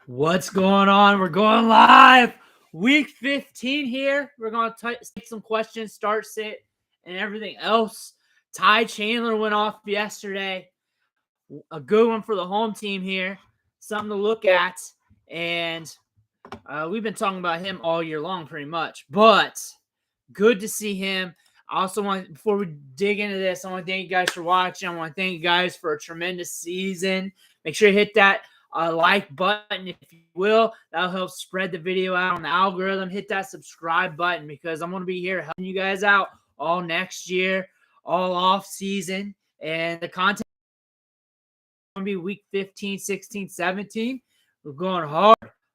What's going on? We're going live. Week 15 here. We're going to take some questions, start, sit, and everything else. Ty Chandler went off yesterday. A good one for the home team here. Something to look at. And we've been talking about him all year long pretty much. But good to see him. I also want, before we dig into this, I want to thank you guys for watching. I want to thank you guys for a tremendous season. Make sure you hit that like button if you will. That'll help spread the video out on the algorithm. Hit that subscribe button because I'm going to be here helping you guys out all next year, all off season. And the content is going to be week 15, 16, 17. We're going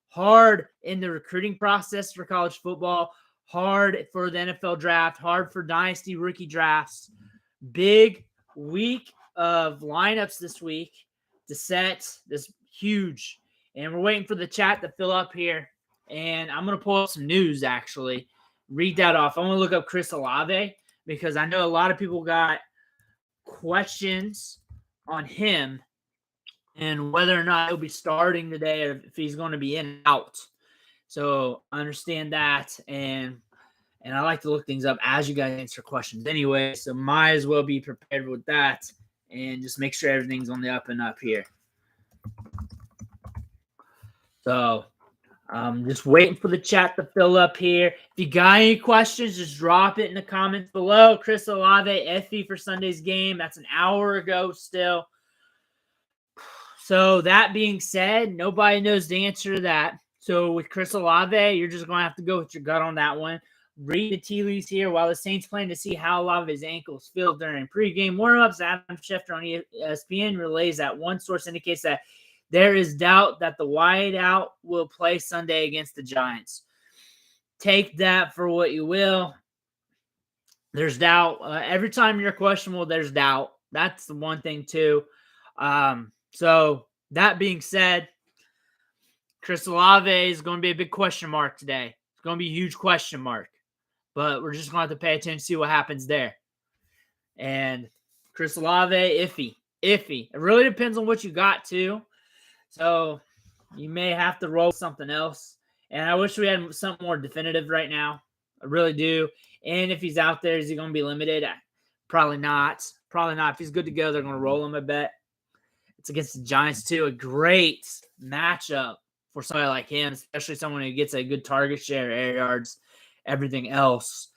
hard in the recruiting process for college football, hard for the NFL draft, hard for dynasty rookie drafts. Big week of lineups this week to set this huge. And we're waiting for the chat to fill up here. And I'm going to pull up some news, actually. Read that off. I want to look up Chris Olave because I know a lot of people got questions on him and whether or not he'll be starting today or if he's going to be in and out. So I understand that. And I like to look things up as you guys answer questions anyway. So might as well be prepared with that and just make sure everything's on the up and up here. So I'm just waiting for the chat to fill up here. If you got any questions, just drop it in the comments below. Chris Olave, Effie for Sunday's game. That's an hour ago still. So that being said, nobody knows the answer to that. So with Chris Olave, you're just going to have to go with your gut on that one. Read the tea leaves here while the Saints plan to see how Olave's ankles feel during pregame warmups. Adam Schefter on ESPN relays that one source indicates that there is doubt that the wideout will play Sunday against the Giants. Take that for what you will. There's doubt. Every time you're questionable, there's doubt. That's the one thing, too. So that being said, Chris Olave is going to be a big question mark today. It's going to be a huge question mark. But we're just going to have to pay attention to see what happens there. And Chris Olave, iffy. It really depends on what you got, too. So you may have to roll something else. And I wish we had something more definitive right now. I really do. And if he's out there, is he going to be limited? Probably not. If he's good to go, they're going to roll him, I bet. It's against the Giants, too. A great matchup for somebody like him, especially someone who gets a good target share, air yards, everything else.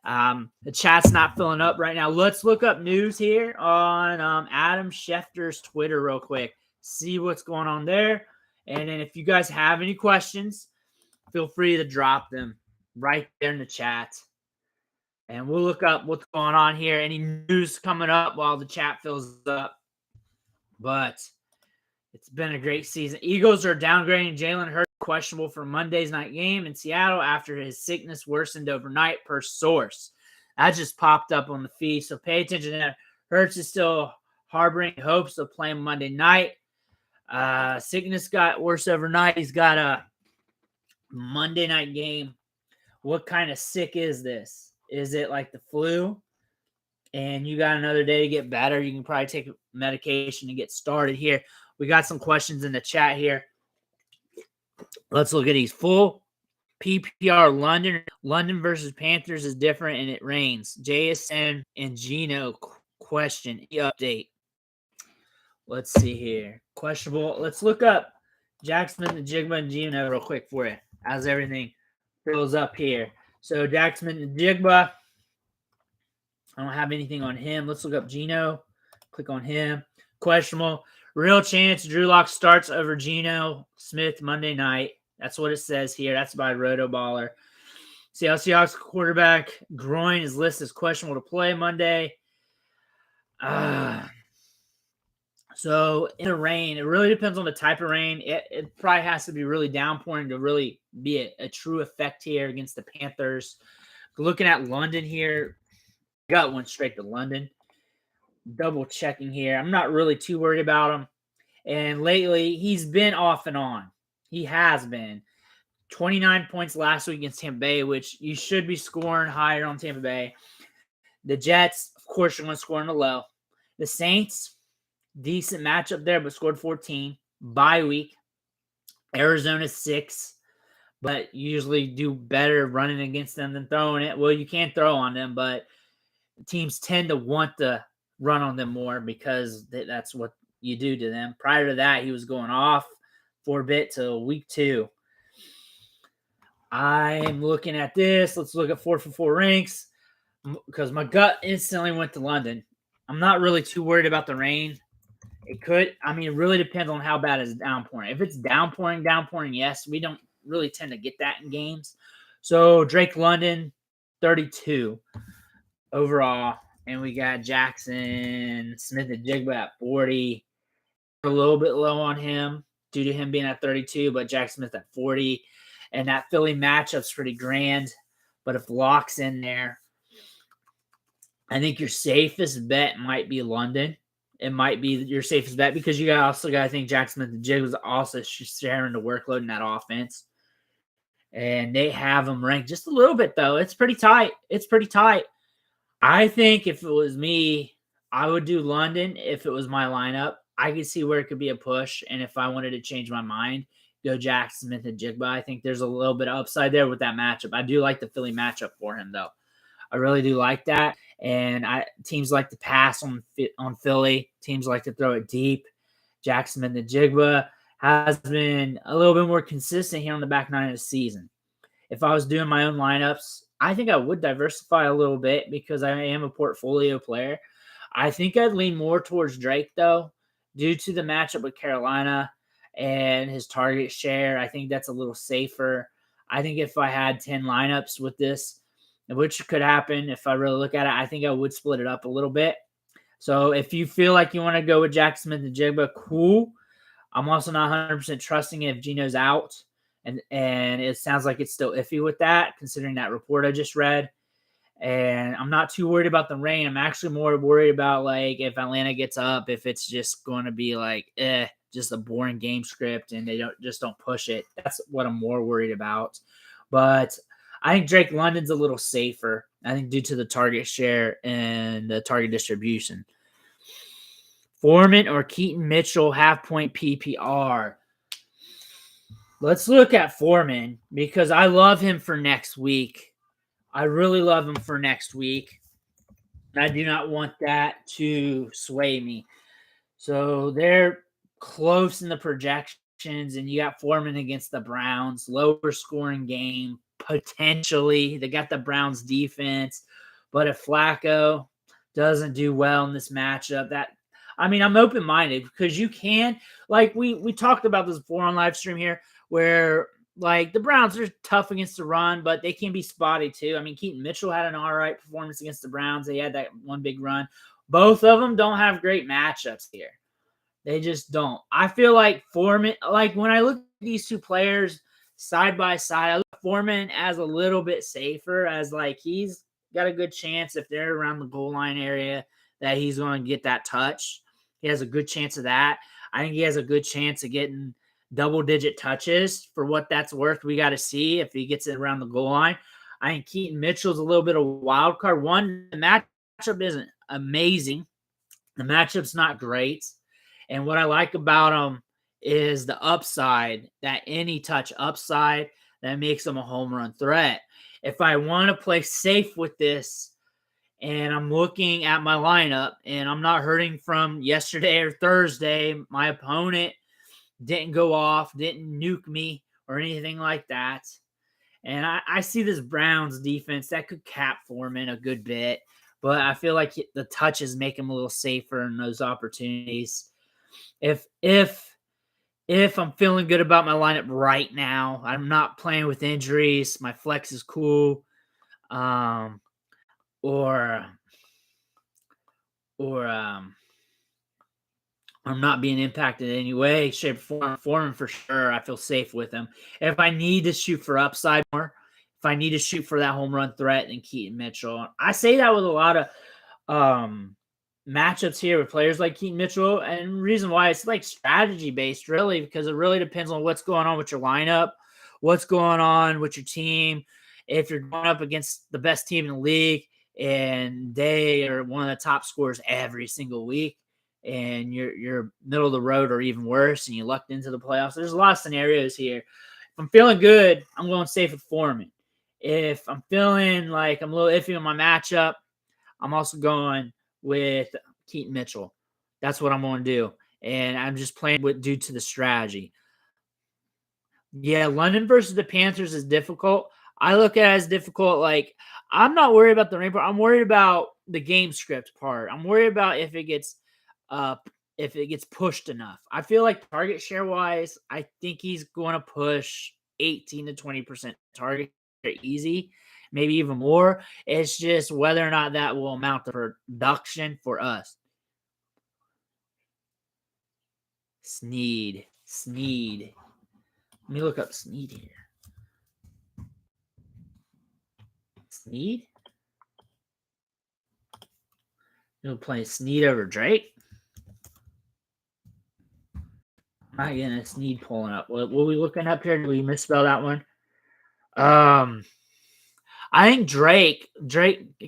The chat's not filling up right now. Let's look up news here on Adam Schefter's Twitter real quick. See what's going on there. And then if you guys have any questions, feel free to drop them right there in the chat. And we'll look up what's going on here. Any news coming up while the chat fills up. But it's been a great season. Eagles are downgrading Jalen Hurts questionable for Monday's night game in Seattle after his sickness worsened overnight per source. That just popped up on the feed. So pay attention to that. Hurts is still harboring hopes of playing Monday night. Sickness got worse overnight. He's got a Monday night game. What kind of sick is this? Is it like the flu? And you got another day to get better. You can probably take medication to get started here. We got some questions in the chat here. Let's look at these. Full PPR London. London versus Panthers is different and it rains. JSN and Gino question. Update. Let's see here. Questionable. Let's look up Jackson, the Jigba, and Gino real quick for you as everything fills up here. So Jackson and Jigba. I don't have anything on him. Let's look up Gino. Click on him. Questionable. Real chance Drew Lock starts over Geno Smith Monday night. That's what it says here. That's by Rotoballer. Seattle Seahawks quarterback groin is listed as questionable to play Monday. So in the rain, it really depends on the type of rain. It probably has to be really downpouring to really be a true effect here against the Panthers. Looking at London here, got one straight to London. Double checking here. I'm not really too worried about him. And lately, he's been off and on. He has been. 29 points last week against Tampa Bay, which you should be scoring higher on Tampa Bay. The Jets, of course, you're going to score in the low. The Saints, decent matchup there, but scored 14. Bye week. Arizona's 6, but you usually do better running against them than throwing it. Well, you can throw on them, but teams tend to want to run on them more because that's what you do to them. Prior to that, he was going off for a bit till week 2. I'm looking at this. Let's look at 4-for-4 ranks because my gut instantly went to London. I'm not really too worried about the rain. It really depends on how bad it's downpouring. If it's downpouring, yes. We don't really tend to get that in games. So Drake London, 32 overall. And we got Jackson Smith-Njigba at 40. A little bit low on him due to him being at 32, but Jack Smith at 40. And that Philly matchup's pretty grand. But if Locke's in there, I think your safest bet might be London. It might be your safest bet because you also got to think Jack Smith-Njigba was also sharing the workload in that offense. And they have him ranked just a little bit, though. It's pretty tight. I think if it was me, I would do London if it was my lineup. I could see where it could be a push. And if I wanted to change my mind, go Jack Smith-Njigba. I think there's a little bit of upside there with that matchup. I do like the Philly matchup for him, though. I really do like that. And teams like to pass on Philly. Teams like to throw it deep. Jack Smith-Njigba has been a little bit more consistent here on the back 9 of the season. If I was doing my own lineups, I think I would diversify a little bit because I am a portfolio player. I think I'd lean more towards Drake, though, due to the matchup with Carolina and his target share. I think that's a little safer. I think if I had 10 lineups with this, which could happen if I really look at it, I think I would split it up a little bit. So if you feel like you want to go with Jack Smith-Njigba, cool. I'm also not 100% trusting if Gino's out. And it sounds like it's still iffy with that, considering that report I just read. And I'm not too worried about the rain. I'm actually more worried about, like, if Atlanta gets up, if it's just going to be like, just a boring game script and they don't push it. That's what I'm more worried about. But I think Drake London's a little safer, I think, due to the target share and the target distribution. Foreman or Keaton Mitchell, half-point PPR. Let's look at Foreman because I love him for next week. I really love him for next week. I do not want that to sway me. So they're close in the projections, and you got Foreman against the Browns, lower scoring game, potentially. They got the Browns defense, but if Flacco doesn't do well in this matchup, I'm open-minded because you can, like we talked about this before on live stream here, where like the Browns are tough against the run, but they can be spotty too. I mean, Keaton Mitchell had an all right performance against the Browns. They had that one big run. Both of them don't have great matchups here. They just don't. I feel like Foreman, like when I look at these two players side by side, I look at Foreman as a little bit safer, as like he's got a good chance if they're around the goal line area that he's going to get that touch. He has a good chance of that. I think he has a good chance of getting double-digit touches. For what that's worth, we got to see if he gets it around the goal line. I think Keaton Mitchell's a little bit of a wild card. One, the matchup isn't amazing. The matchup's not great. And what I like about him is the upside, that any touch upside that makes him a home run threat. If I want to play safe with this, and I'm looking at my lineup, and I'm not hurting from yesterday or Thursday, my opponent didn't go off, didn't nuke me or anything like that. And I see this Browns defense that could cap Foreman a good bit, but I feel like the touches make him a little safer in those opportunities. If I'm feeling good about my lineup right now, I'm not playing with injuries, my flex is cool, or I'm not being impacted in any way, shape, or form for sure. I feel safe with him. If I need to shoot for upside more, if I need to shoot for that home run threat, then Keaton Mitchell. I say that with a lot of matchups here with players like Keaton Mitchell, and the reason why it's like strategy based, really, because it really depends on what's going on with your lineup, what's going on with your team. If you're going up against the best team in the league and they are one of the top scorers every single week, and you're middle of the road or even worse, and you lucked into the playoffs. There's a lot of scenarios here. If I'm feeling good, I'm going safe with Foreman. If I'm feeling like I'm a little iffy on my matchup, I'm also going with Keaton Mitchell. That's what I'm going to do. And I'm just playing with due to the strategy. Yeah, London versus the Panthers is difficult. I look at it as difficult. Like, I'm not worried about the rain part. I'm worried about the game script part. I'm worried about if it gets pushed enough. I feel like target share wise, I think he's going to push 18 to 20% target share easy, maybe even more. It's just whether or not that will amount to production for us. Sneed. Let me look up Sneed here. Sneed? You'll play Sneed over Drake? I'm not getting a Sneed pulling up. What are we looking up here? Did we misspell that one? I think Drake,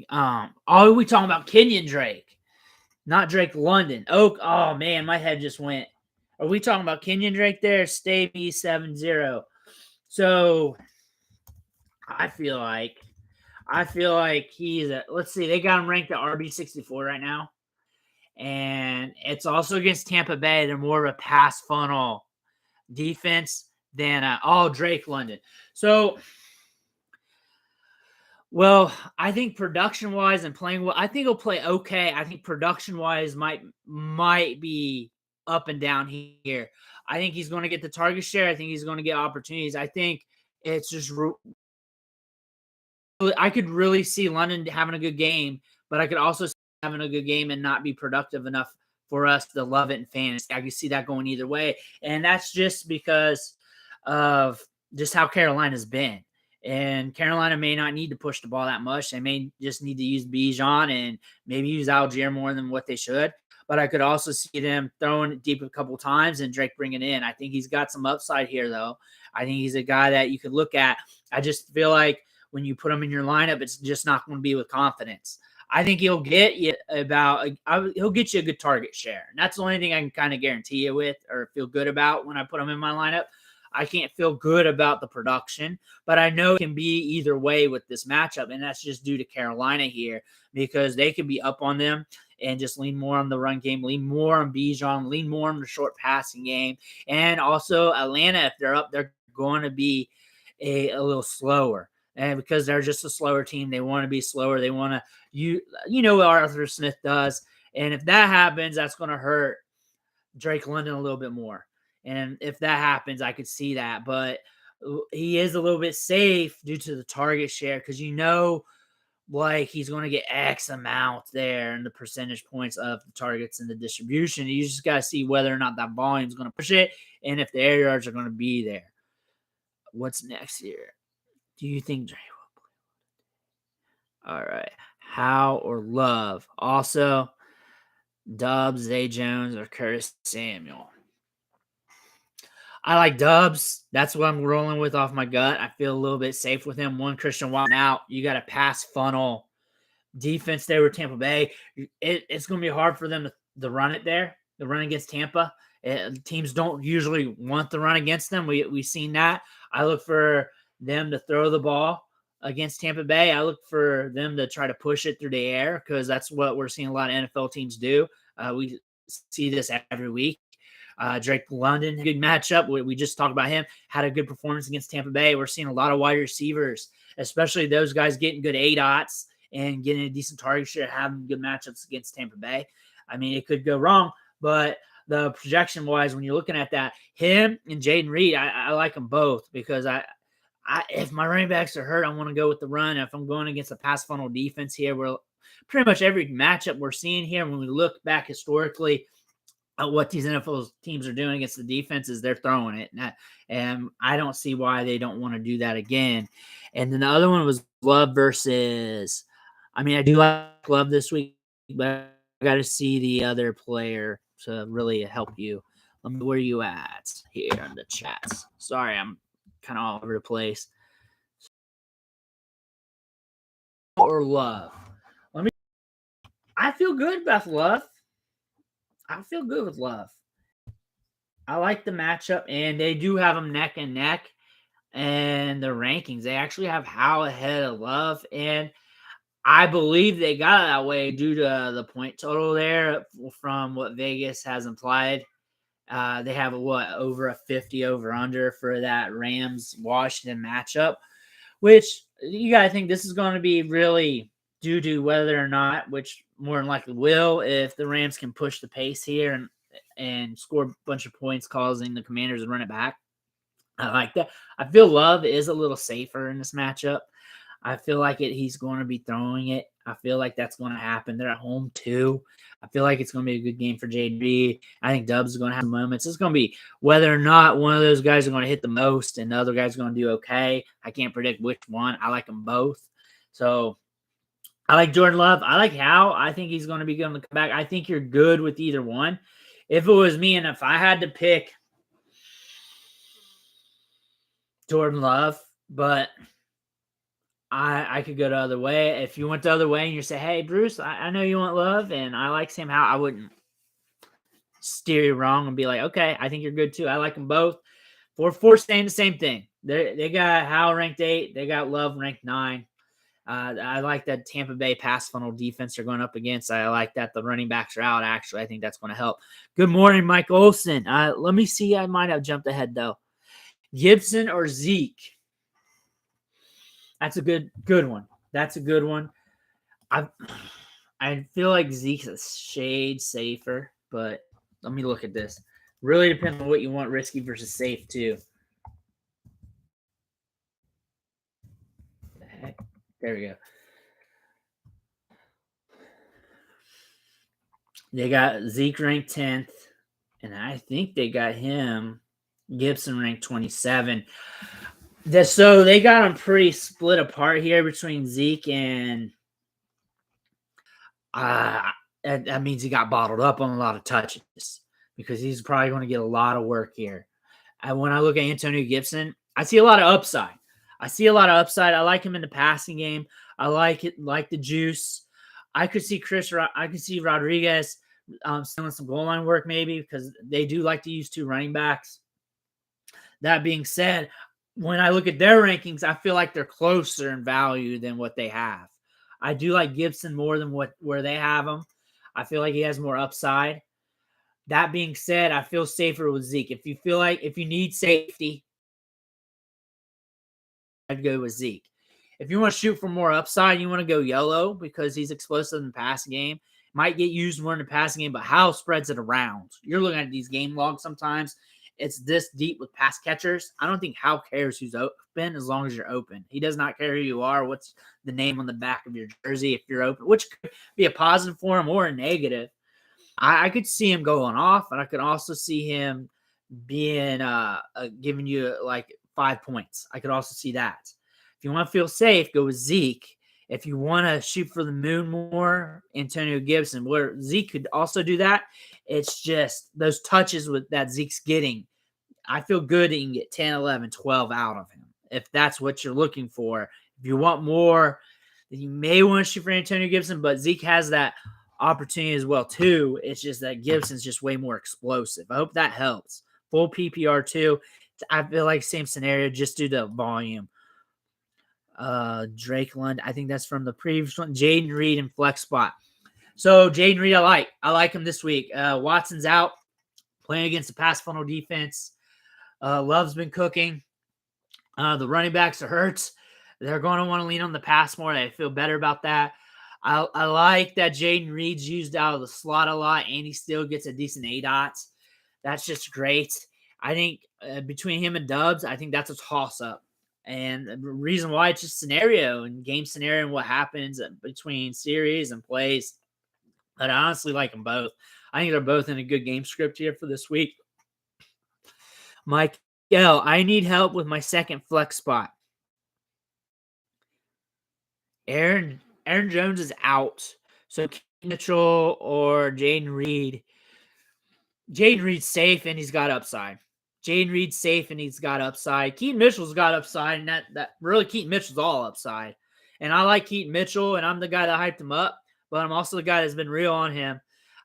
are we talking about Kenyon Drake? Not Drake London. Oh man, my head just went. Are we talking about Kenyon Drake there? Stay me 7-0. So I feel like he's let's see, they got him ranked at RB64 right now. And it's also against Tampa Bay. They're more of a pass funnel defense than Drake London. So, well, I think production wise and playing well, I think he'll play okay. I think production wise might be up and down here. I think he's going to get the target share. I think he's going to get opportunities. I think it's just I could really see London having a good game, but I could also see having a good game and not be productive enough for us to love it in fantasy. I can see that going either way. And that's just because of just how Carolina's been. And Carolina may not need to push the ball that much. They may just need to use Bijan and maybe use Algier more than what they should. But I could also see them throwing it deep a couple times and Drake bringing it in. I think he's got some upside here, though. I think he's a guy that you could look at. I just feel like when you put him in your lineup, it's just not going to be with confidence. I think he'll get you he'll get you a good target share. And that's the only thing I can kind of guarantee you with or feel good about when I put him in my lineup. I can't feel good about the production, but I know it can be either way with this matchup. And that's just due to Carolina here because they can be up on them and just lean more on the run game, lean more on Bijan, lean more on the short passing game. And also Atlanta, if they're up, they're going to be a little slower. And because they're just a slower team, they want to be slower. They want to, you know what Arthur Smith does. And if that happens, that's going to hurt Drake London a little bit more. And if that happens, I could see that. But he is a little bit safe due to the target share because like he's going to get X amount there and the percentage points of the targets and the distribution. You just got to see whether or not that volume is going to push it and if the air yards are going to be there. What's next here? Do you think Drake will play? All right. How or Love? Also, Dubs, Zay Jones, or Curtis Samuel. I like Dubs. That's what I'm rolling with off my gut. I feel a little bit safe with him. One Christian Watson out. You got a pass funnel defense there with Tampa Bay. It's going to be hard for them to run it there, the run against Tampa. Teams don't usually want the run against them. We've seen that. I look for them to throw the ball against Tampa Bay. I look for them to try to push it through the air because that's what we're seeing a lot of NFL teams do. We see this every week. Drake London, good matchup. We just talked about him, had a good performance against Tampa Bay. We're seeing a lot of wide receivers, especially those guys getting good ADOTs and getting a decent target share, having good matchups against Tampa Bay. I mean, it could go wrong, but the projection-wise, when you're looking at that, him and Jaden Reed, I like them both because if my running backs are hurt, I want to go with the run. If I'm going against a pass funnel defense here, we're pretty much every matchup we're seeing here, when we look back historically at what these NFL teams are doing against the defenses, they're throwing it. And I don't see why they don't want to do that again. And then the other one was Love versus – I mean, I do like Love this week, but I got to see the other player to really help you. Where are you at here in the chats? Sorry, I'm kind of all over the place. Or Love. I feel good about Love. I feel good with Love. I like the matchup, and they do have them neck and neck. And the rankings, they actually have Howell ahead of Love, and I believe they got it that way due to the point total there from what Vegas has implied. They have over a 50 over under for that Rams Washington matchup, which you got to think this is going to be really due to whether or not, which more than likely will, if the Rams can push the pace here and score a bunch of points, causing the Commanders to run it back. I like that. I feel Love is a little safer in this matchup. I feel like he's going to be throwing it. I feel like that's going to happen. They're at home too. I feel like it's going to be a good game for Jaden Reed. I think Dubs is going to have moments. It's going to be whether or not one of those guys are going to hit the most and the other guy's going to do okay. I can't predict which one. I like them both. So I like Jordan Love. I like Hal. I think he's going to be good on the comeback. I think you're good with either one. If it was me and if I had to pick Jordan Love, but I could go the other way. If you went the other way and you say, hey, Bruce, I know you want Love and I like Sam Howell, I wouldn't steer you wrong and be like, okay, I think you're good too. I like them both. 4 saying the same thing. They got Howell ranked 8. They got Love ranked 9. I like that Tampa Bay pass funnel defense they're going up against. I like that the running backs are out, actually. I think that's going to help. Good morning, Mike Olson. Let me see. I might have jumped ahead, though. Gibson or Zeke? That's a good one. That's a good one. I feel like Zeke's a shade safer, but let me look at this. Really depends on what you want, risky versus safe, too. What the heck? There we go. They got Zeke ranked 10th, and I think they got him, Gibson ranked 27. So they got them pretty split apart here between Zeke and that means he got bottled up on a lot of touches because he's probably going to get a lot of work here. And when I look at Antonio Gibson, I see a lot of upside. I like him in the passing game. I like the juice. I could see Rodriguez stealing some goal line work maybe because they do like to use 2 running backs. That being said, when I look at their rankings, I feel like they're closer in value than what they have. I do like Gibson more than where they have him. I feel like he has more upside. That being said, I feel safer with Zeke. If you need safety, I'd go with Zeke. If you want to shoot for more upside, you want to go YOLO because he's explosive in the passing game. Might get used more in the passing game, but Howell spreads it around. You're looking at these game logs sometimes. It's this deep with pass catchers. I don't think Howell cares who's open as long as you're open. He does not care who you are, what's the name on the back of your jersey if you're open, which could be a positive for him or a negative. I could see him going off, and I could also see him being giving you like 5 points. I could also see that. If you want to feel safe, go with Zeke. If you want to shoot for the moon more, Antonio Gibson, where Zeke could also do that. It's just those touches that Zeke's getting. I feel good that you can get 10, 11, 12 out of him if that's what you're looking for. If you want more, then you may want to shoot for Antonio Gibson, but Zeke has that opportunity as well too. It's just that Gibson's just way more explosive. I hope that helps. Full PPR too. I feel like same scenario just due to volume. Drake Lund, I think that's from the previous one. Jaden Reed and flex spot. So Jaden Reed, I like him this week. Watson's out playing against the pass funnel defense. Love's been cooking. The running backs are hurt. They're going to want to lean on the pass more. I feel better about that. I like that Jaden Reed's used out of the slot a lot, and he still gets a decent ADOT. That's just great. I think between him and Dubs, I think that's a toss-up. And the reason why it's just scenario and game scenario and what happens between series and plays. But I honestly like them both. I think they're both in a good game script here for this week. Mike L, I need help with my second flex spot. Aaron Jones is out. So Mitchell or Jaden Reed. Jaden Reed's safe and he's got upside. Keaton Mitchell's got upside, and that really Keaton Mitchell's all upside. And I like Keaton Mitchell, and I'm the guy that hyped him up, but I'm also the guy that's been real on him.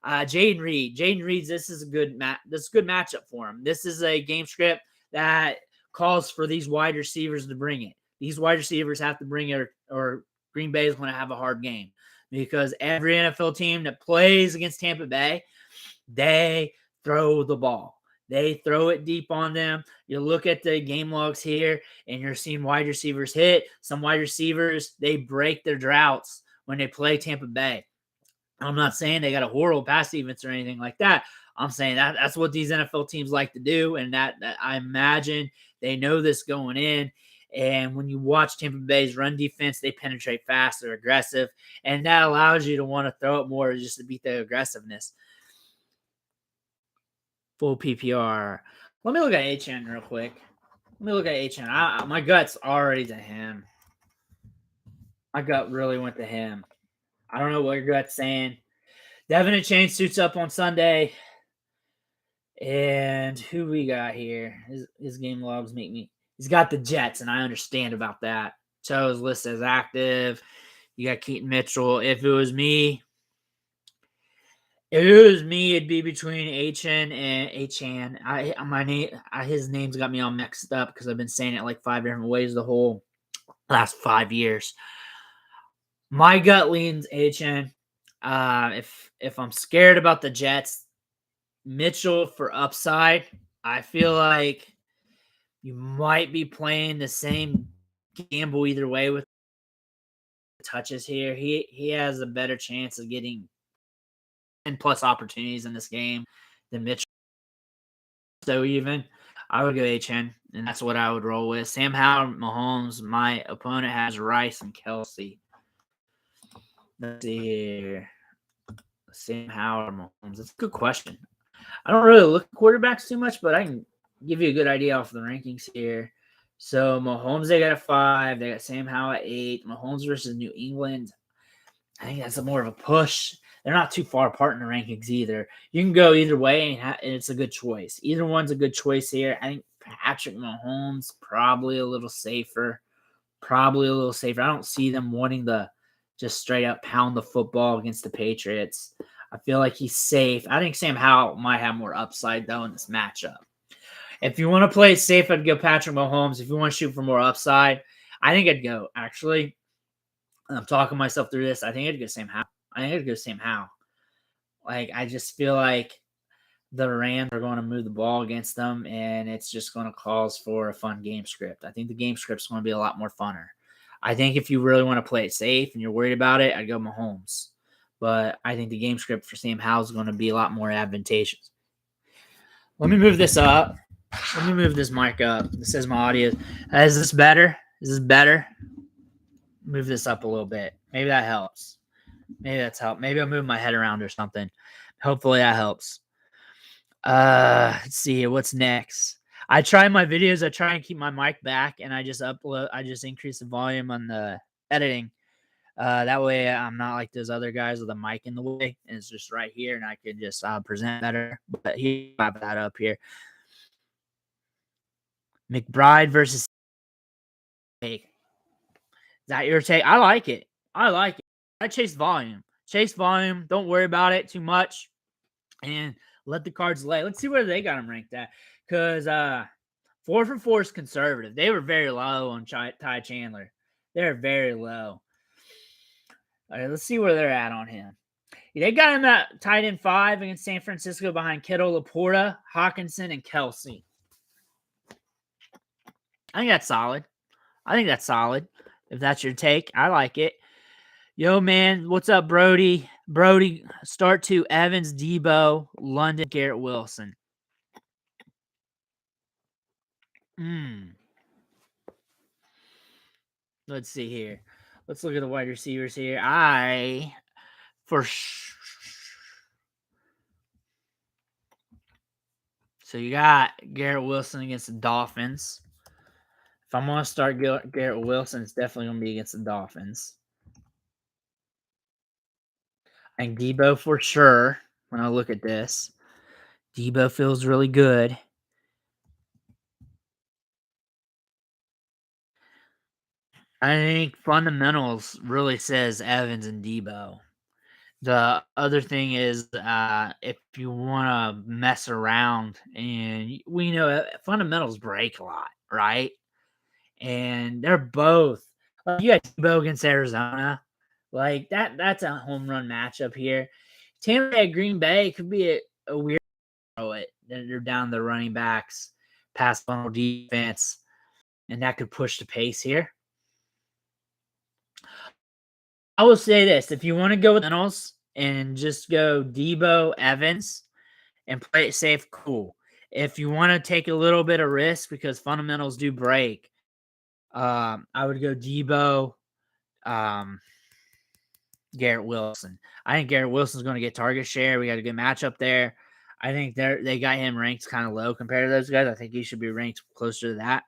Jaden Reed. Jaden Reed, this is a good matchup for him. This is a game script that calls for these wide receivers to bring it. These wide receivers have to bring it, or Green Bay is going to have a hard game, because every NFL team that plays against Tampa Bay, they throw the ball. They throw it deep on them. You look at the game logs here, and you're seeing wide receivers hit. Some wide receivers, they break their droughts when they play Tampa Bay. I'm not saying they got a horrible pass defense or anything like that. I'm saying that's what these NFL teams like to do, and that I imagine they know this going in. And when you watch Tampa Bay's run defense, they penetrate fast, they're aggressive, and that allows you to want to throw it more just to beat the aggressiveness. Full PPR. Let me look at HN real quick. My gut's already to him. My gut really went to him. I don't know what your gut's saying. Devin and Chain suits up on Sunday. And who we got here? His game logs make me. He's got the Jets, and I understand about that. So his list as active. You got Keaton Mitchell. If it was me, it'd be between Achan and Achan. His name's got me all mixed up because I've been saying it like 5 different ways the whole last 5 years. My gut leans Achan. If I'm scared about the Jets, Mitchell for upside, I feel like you might be playing the same gamble either way with touches here. He has a better chance of getting 10+ opportunities in this game than Mitchell. So even I would go HN, and that's what I would roll with. Sam Howard, Mahomes. My opponent has Rice and Kelsey. Let's see here. Sam Howard, Mahomes. That's a good question. I don't really look at quarterbacks too much, but I can give you a good idea off the rankings here. So Mahomes, they got a 5. They got Sam Howell at 8. Mahomes versus New England. I think that's more of a push. They're not too far apart in the rankings either. You can go either way, and it's a good choice. Either one's a good choice here. I think Patrick Mahomes probably a little safer. I don't see them wanting to just straight up pound the football against the Patriots. I feel like he's safe. I think Sam Howell might have more upside, though, in this matchup. If you want to play it safe, I'd go Patrick Mahomes. If you want to shoot for more upside, I think I'd go, actually, I'm talking myself through this, I think I'd go Sam Howell. Like, I just feel like the Rams are going to move the ball against them, and it's just going to cause for a fun game script. I think the game script's going to be a lot more funner. I think if you really want to play it safe and you're worried about it, I'd go Mahomes. But I think the game script for Sam Howell is going to be a lot more advantageous. Let me move this up. Let me move this mic up. This says my audio. Is this better? Move this up a little bit. Maybe that helps. Maybe I'll move my head around or something. Hopefully that helps. Let's see. What's next? I try my videos. I try and keep my mic back, and I just increase the volume on the editing. That way I'm not like those other guys with a mic in the way, and it's just right here, and I can just present better. But he have that up here. McBride versus take. Is that your take? I like it. I chase volume. Don't worry about it too much, and let the cards lay. Let's see where they got him ranked at, because 4 for 4 is conservative. They were very low on Ty Chandler. They're very low. All right, let's see where they're at on him. They got him at tight end 5 against San Francisco behind Kittle, Laporta, Hawkinson, and Kelsey. I think that's solid. If that's your take, I like it. Yo, man, what's up, Brody? Start to Evans, Debo, London, Garrett Wilson. Let's see here. Let's look at the wide receivers here. So you got Garrett Wilson against the Dolphins. If I'm going to start Garrett Wilson, it's definitely going to be against the Dolphins. And Debo for sure. When I look at this, Debo feels really good. I think fundamentals really says Evans and Debo. The other thing is, if you wanna mess around and we know fundamentals break a lot, right? And they're both you got Tebow against Arizona. Like, that's a home run matchup here. Tampa Bay at Green Bay could be a weird throw it. They're down the running backs, pass funnel defense, and that could push the pace here. I will say this, if you wanna go with fundamentals and just go Debo, Evans, and play it safe, cool. If you wanna take a little bit of risk because fundamentals do break, I would go Debo, um, Garrett Wilson. I think Garrett Wilson's going to get target share. We got a good matchup there. I think they got him ranked kind of low compared to those guys. I think he should be ranked closer to that,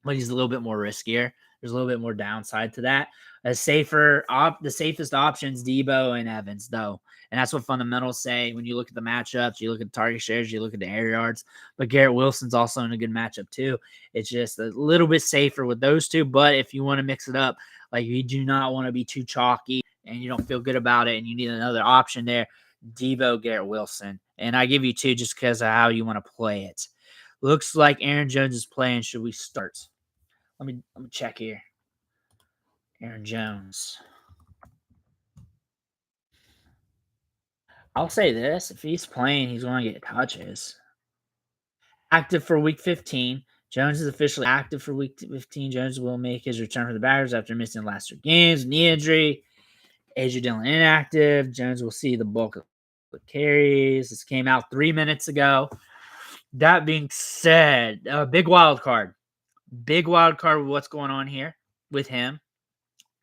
but he's a little bit more riskier. There's a little bit more downside to that. The safest options, Debo and Evans, though. And that's what fundamentals say when you look at the matchups, you look at the target shares, you look at the air yards. But Garrett Wilson's also in a good matchup, too. It's just a little bit safer with those two. But if you want to mix it up, like you do not want to be too chalky and you don't feel good about it and you need another option there, Debo, Garrett Wilson. And I give you two just because of how you want to play it. Looks like Aaron Jones is playing. Should we start? Let me check here. Aaron Jones. I'll say this. If he's playing, he's going to get touches. Active for week 15. Jones is officially active for week 15. Jones will make his return for the Packers after missing the last 3 games. Knee injury. AJ Dillon inactive. Jones will see the bulk of the carries. This came out 3 minutes ago. That being said, big wild card. Big wild card with what's going on here with him.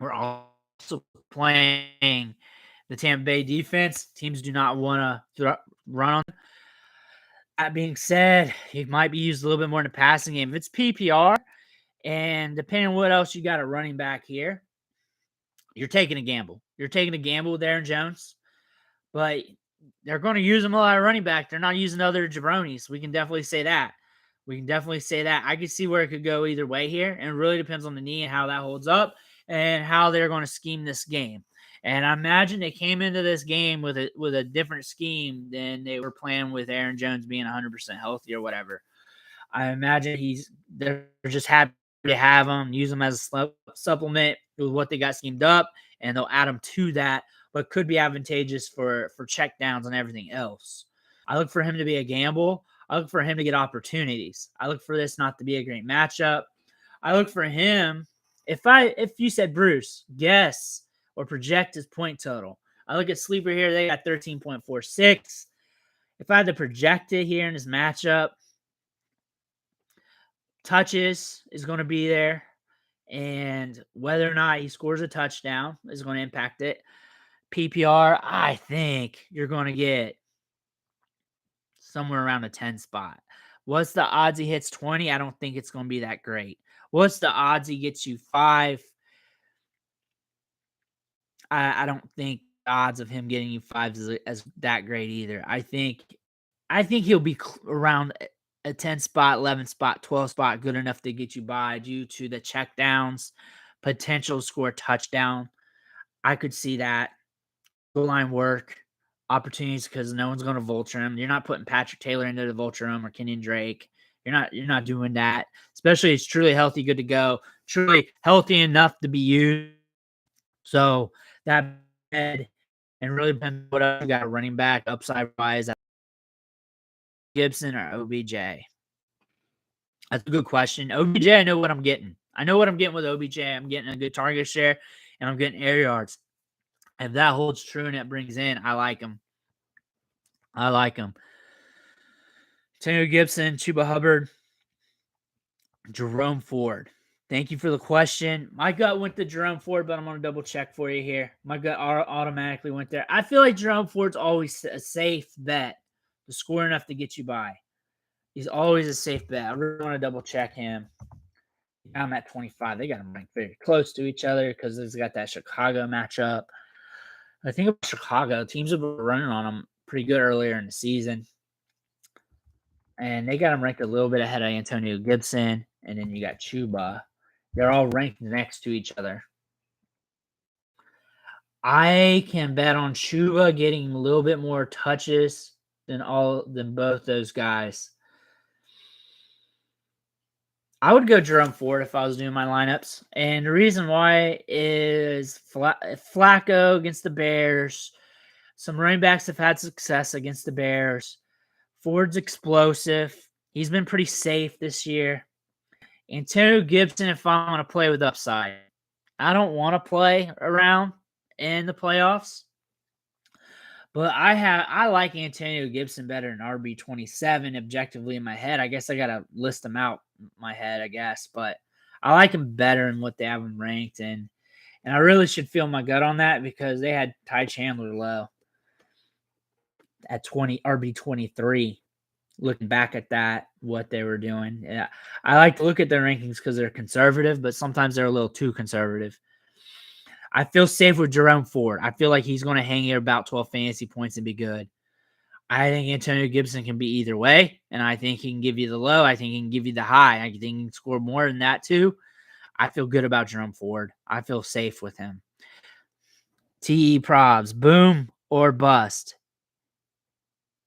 We're also playing the Tampa Bay defense. Teams do not want to run on. That being said, he might be used a little bit more in the passing game. If it's PPR, and depending on what else you got a running back here, you're taking a gamble. You're taking a gamble with Aaron Jones, but they're going to use him a lot of running back. They're not using other jabronis. We can definitely say that. I could see where it could go either way here, and it really depends on the knee and how that holds up and how they're going to scheme this game. And I imagine they came into this game with a different scheme than they were playing with Aaron Jones being 100% healthy or whatever. I imagine they're just happy to have him, use him as a supplement with what they got schemed up, and they'll add him to that, but could be advantageous for check downs and everything else. I look for him to be a gamble. I look for him to get opportunities. I look for this not to be a great matchup. I look for him. If you said, Bruce, guess or project his point total, I look at Sleeper here. They got 13.46. If I had to project it here in this matchup, touches is going to be there. And whether or not he scores a touchdown is going to impact it. PPR, I think you're going to get somewhere around a 10 spot. What's the odds he hits 20? I don't think it's going to be that great. What's the odds he gets you 5? I don't think the odds of him getting you 5 is as that great either. I think he'll be around a 10 spot, 11 spot, 12 spot, good enough to get you by due to the check downs, potential score touchdown. I could see that. Goal line work, opportunities because no one's going to vulture him. You're not putting Patrick Taylor into the vulture room or Kenyon Drake. You're not doing that. Especially it's truly healthy, good to go. Truly healthy enough to be used. So that and really depends what else you got running back upside wise. Gibson or OBJ? That's a good question. OBJ, I know what I'm getting. I know what I'm getting with OBJ. I'm getting a good target share and I'm getting air yards. If that holds true and it brings in, I like him. Antonio Gibson, Chuba Hubbard, Jerome Ford. Thank you for the question. My gut went to Jerome Ford, but I'm going to double check for you here. My gut automatically went there. I feel like Jerome Ford's always a safe bet to score enough to get you by. He's always a safe bet. I really want to double check him. I'm at 25. They got him ranked very close to each other because they've got that Chicago matchup. I think about Chicago. Teams have been running on them pretty good earlier in the season. And they got him ranked a little bit ahead of Antonio Gibson. And then you got Chuba. They're all ranked next to each other. I can bet on Chuba getting a little bit more touches than both those guys. I would go Jerome Ford if I was doing my lineups. And the reason why is Flacco against the Bears. Some running backs have had success against the Bears. Ford's explosive. He's been pretty safe this year. Antonio Gibson, if I want to play with upside. I don't want to play around in the playoffs. But I like Antonio Gibson better than RB27 objectively in my head. I guess I gotta list them out in my head, I guess. But I like him better than what they have him ranked in. And I really should feel my gut on that because they had Ty Chandler low at RB23. Looking back at that, what they were doing. Yeah, I like to look at their rankings because they're conservative, but sometimes they're a little too conservative. I feel safe with Jerome Ford. I feel like he's going to hang here about 12 fantasy points and be good. I think Antonio Gibson can be either way, and I think he can give you the low. I think he can give you the high. I think he can score more than that too. I feel good about Jerome Ford. I feel safe with him. TE Probs, boom or bust.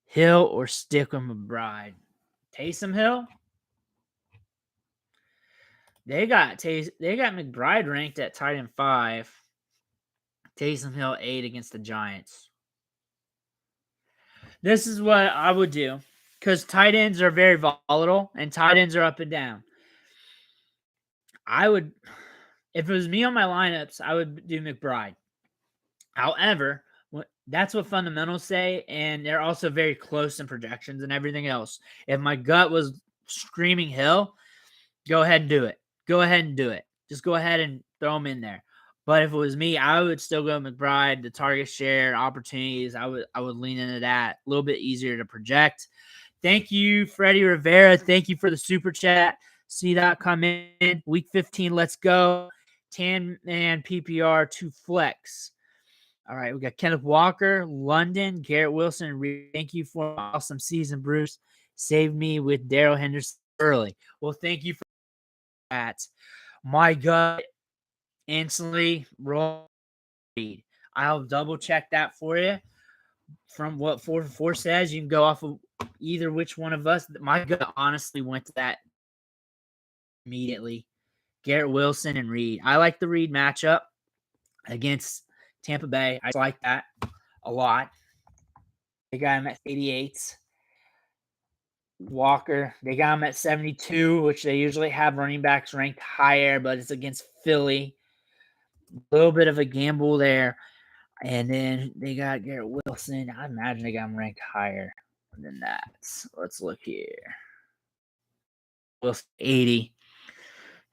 Hill or stick with McBride. Taysom Hill? They got McBride ranked at tight end 5. Taysom Hill 8 against the Giants. This is what I would do because tight ends are very volatile and tight ends are up and down. If it was me on my lineups, I would do McBride. However, that's what fundamentals say, and they're also very close in projections and everything else. If my gut was screaming Hill, go ahead and do it. Go ahead and do it. Just go ahead and throw him in there. But if it was me, I would still go McBride. The target share opportunities, I would lean into that. A little bit easier to project. Thank you, Freddie Rivera. Thank you for the super chat. See that come in. Week 15, let's go. 10-man PPR to flex. All right, we got Kenneth Walker, London, Garrett Wilson. Thank you for an awesome season, Bruce. Saved me with Darrell Henderson early. Well, thank you for that. My gut instantly roll. I'll double check that for you. From what 4 says, you can go off of either which one of us. My gut honestly went to that immediately. Garrett Wilson and Reed. I like the Reed matchup against Tampa Bay. I like that a lot. They got him at 88. Walker, they got him at 72, which they usually have running backs ranked higher, but it's against Philly. A little bit of a gamble there. And then they got Garrett Wilson. I imagine they got him ranked higher than that. Let's look here. Wilson 80.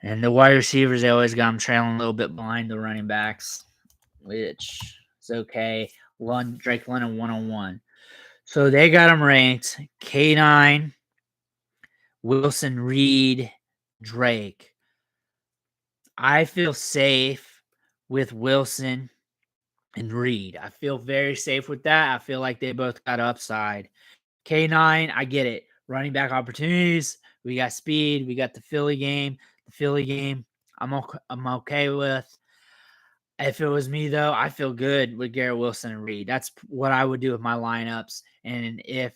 And the wide receivers, they always got him trailing a little bit behind the running backs, which is okay. Drake London 101. So they got him ranked K9, Wilson, Reed, Drake. I feel safe with Wilson and Reed. I feel very safe with that. I feel like they both got upside. K9, I get it. Running back opportunities. We got speed. We got the Philly game. I'm okay with. If it was me, though, I feel good with Garrett Wilson and Reed. That's what I would do with my lineups. And if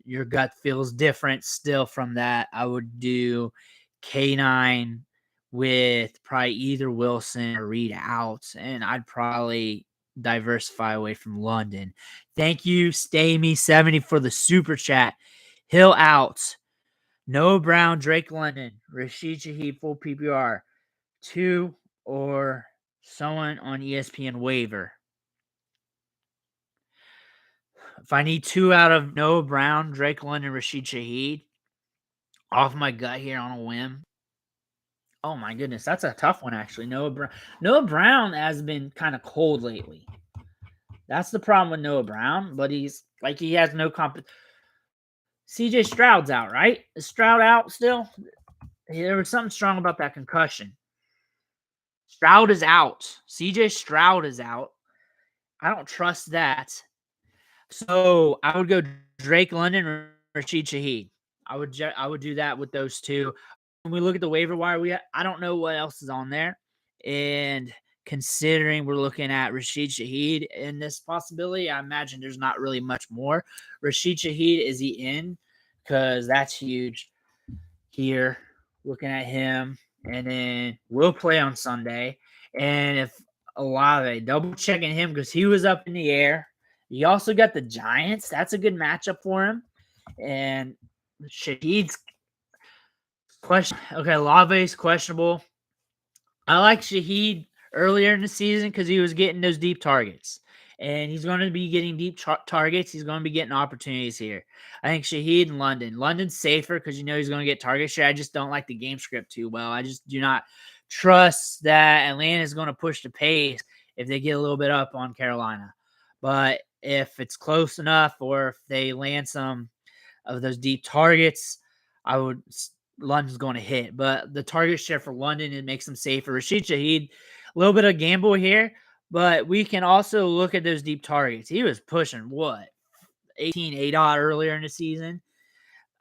your gut feels different still from that, I would do K9 with probably either Wilson or Reed out. And I'd probably diversify away from London. Thank you, StayMe70 for the super chat. Hill out. Noah Brown, Drake London, Rashid Shaheed, full PPR. 2 or someone on ESPN waiver. If I need 2 out of Noah Brown, Drake London, Rashid Shaheed, off my gut here on a whim. Oh my goodness, that's a tough one actually. Noah Brown has been kind of cold lately. That's the problem with Noah Brown, but he has no CJ Stroud's out, right? Is Stroud out still? There was something strong about that concussion. Stroud is out. CJ Stroud is out. I don't trust that. So I would go Drake London or Rashid Shaheed. I would do that with those two. When we look at the waiver wire, I don't know what else is on there. And considering we're looking at Rashid Shaheed in this possibility. I imagine there's not really much more. Rashid Shaheed, is he in? Because that's huge here. Looking at him. And then we'll play on Sunday. And if Olave, double checking him because he was up in the air. You also got the Giants. That's a good matchup for him. And Shaheed's question. Okay, Olave's questionable. I like Shaheed earlier in the season because he was getting those deep targets. And he's going to be getting deep targets. He's going to be getting opportunities here. I think Shaheed and London. London's safer because you know he's going to get target share. I just don't like the game script too well. I just do not trust that Atlanta is going to push the pace if they get a little bit up on Carolina. But if it's close enough or if they land some of those deep targets, London's going to hit. But the target share for London, it makes them safer. Rashid Shaheed, a little bit of gamble here, but we can also look at those deep targets. He was pushing, 18 ADOT earlier in the season.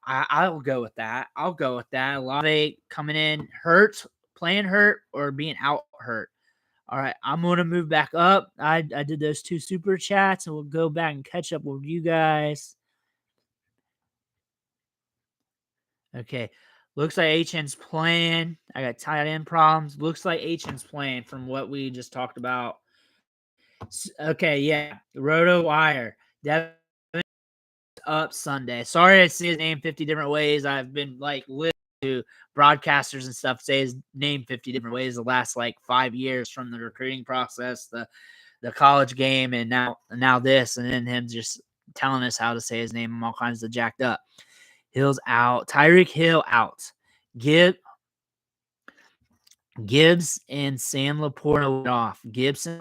I'll go with that. Olave coming in hurt, playing hurt, or being out hurt. All right, I'm going to move back up. I did those 2 super chats, and we'll go back and catch up with you guys. Okay. Looks like HN's playing. I got tight end problems. Looks like HN's playing from what we just talked about. Okay, yeah. Roto Wire. Devin up Sunday. Sorry I see his name 50 different ways. I've been listening to broadcasters and stuff say his name 50 different ways the last 5 years, from the recruiting process, the college game, and now this, and then him just telling us how to say his name. I'm all kinds of jacked up. Hill's out. Tyreek Hill out. Gibbs and Sam Laporta off. Gibson.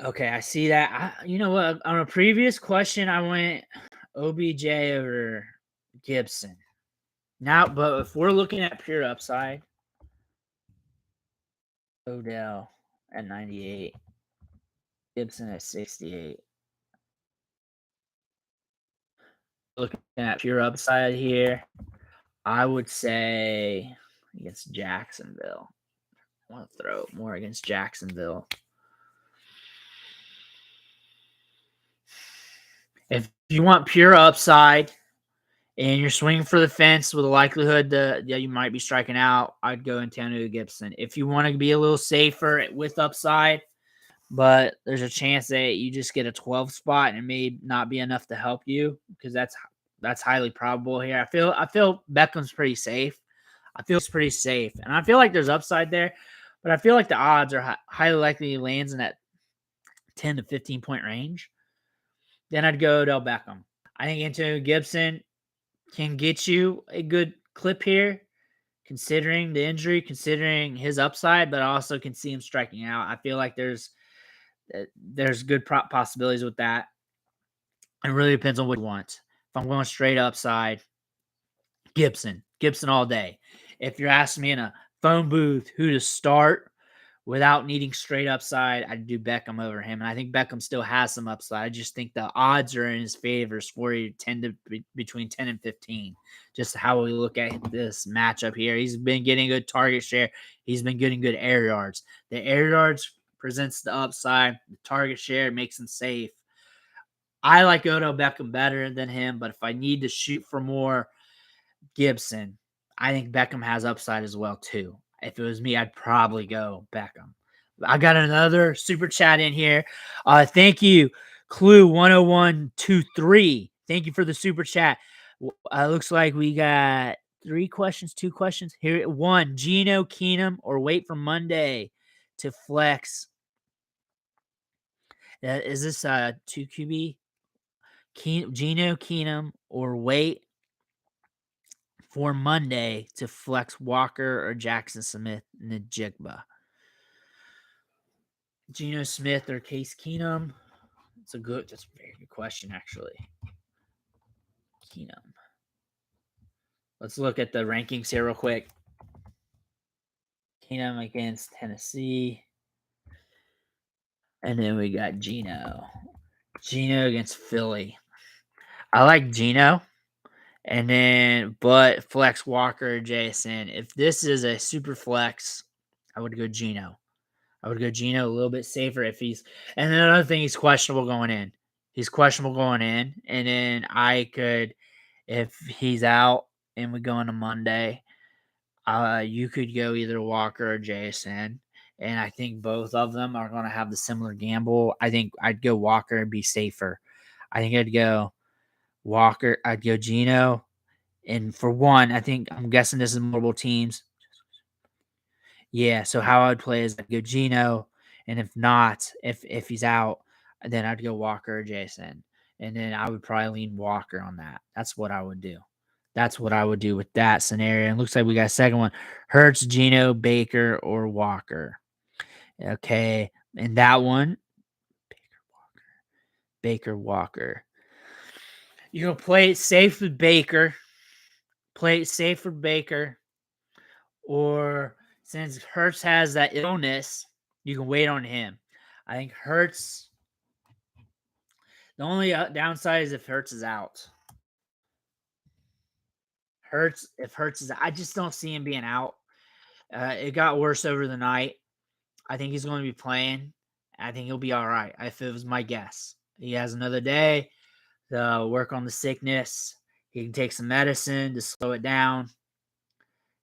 Okay, I see that. You know what? On a previous question, I went OBJ over Gibson. Now, but if we're looking at pure upside, Odell at 98, Gibson at 68. Looking at pure upside here, I would say against Jacksonville. I want to throw more against Jacksonville. If you want pure upside and you're swinging for the fence with the likelihood that you might be striking out, I'd go Antonio Gibson. If you want to be a little safer with upside, but there's a chance that you just get a 12 spot and it may not be enough to help you, because that's highly probable here. I feel Beckham's pretty safe. I feel it's pretty safe, and I feel like there's upside there, but I feel like the odds are highly likely he lands in that 10 to 15 point range. Then I'd go Odell Beckham. I think Antonio Gibson can get you a good clip here, considering the injury, considering his upside, but I also can see him striking out. I feel like there's good possibilities with that. It really depends on what you want. If I'm going straight upside, Gibson all day. If you're asking me in a phone booth who to start without needing straight upside, I'd do Beckham over him. And I think Beckham still has some upside. I just think the odds are in his favor. You tend to be between 10 and 15. Just how we look at this matchup here. He's been getting good target share. He's been getting good air yards. The air yards presents the upside. The target share makes him safe. I like Odell Beckham better than him, but if I need to shoot for more, Gibson. I think Beckham has upside as well too. If it was me, I'd probably go Beckham. I got another super chat in here. Thank you, Clue10123. Thank you for the super chat. Looks like we got 2 questions here. 1, Geno Keenum or wait for Monday to flex. Is this 2 QB? Geno Keenum or wait for Monday to flex Walker or Jackson Smith in the Jigba? Geno Smith or Case Keenum? That's a very good question, actually. Keenum. Let's look at the rankings here real quick. Keenum against Tennessee. And then we got Geno. Geno against Philly. I like Geno. And then, but flex Walker or Jason. If this is a super flex, I would go Geno. I would go Geno a little bit safer if he's. And then another thing, he's questionable going in. And then I could, if he's out and we go into Monday, you could go either Walker or Jason. And I think both of them are going to have the similar gamble. I think I'd go Walker and be safer. I think I'd go Walker. I'd go Geno. And for one, I'm guessing this is multiple teams. Yeah, so how I'd play is I'd go Geno, and if not, if he's out, then I'd go Walker or Jason, and then I would probably lean Walker on that. That's what I would do. That's what I would do with that scenario. And looks like we got a second one: Hurts, Geno, Baker, or Walker. Okay, and that one, Baker, Walker. You're gonna play it safe with Baker. Play it safe with Baker, or since Hurts has that illness, you can wait on him. I think Hurts. The only downside is if Hurts is out. If Hurts is, I just don't see him being out. It got worse over the night. I think he's going to be playing. I think he'll be all right. If it was my guess, he has another day to work on the sickness. He can take some medicine to slow it down,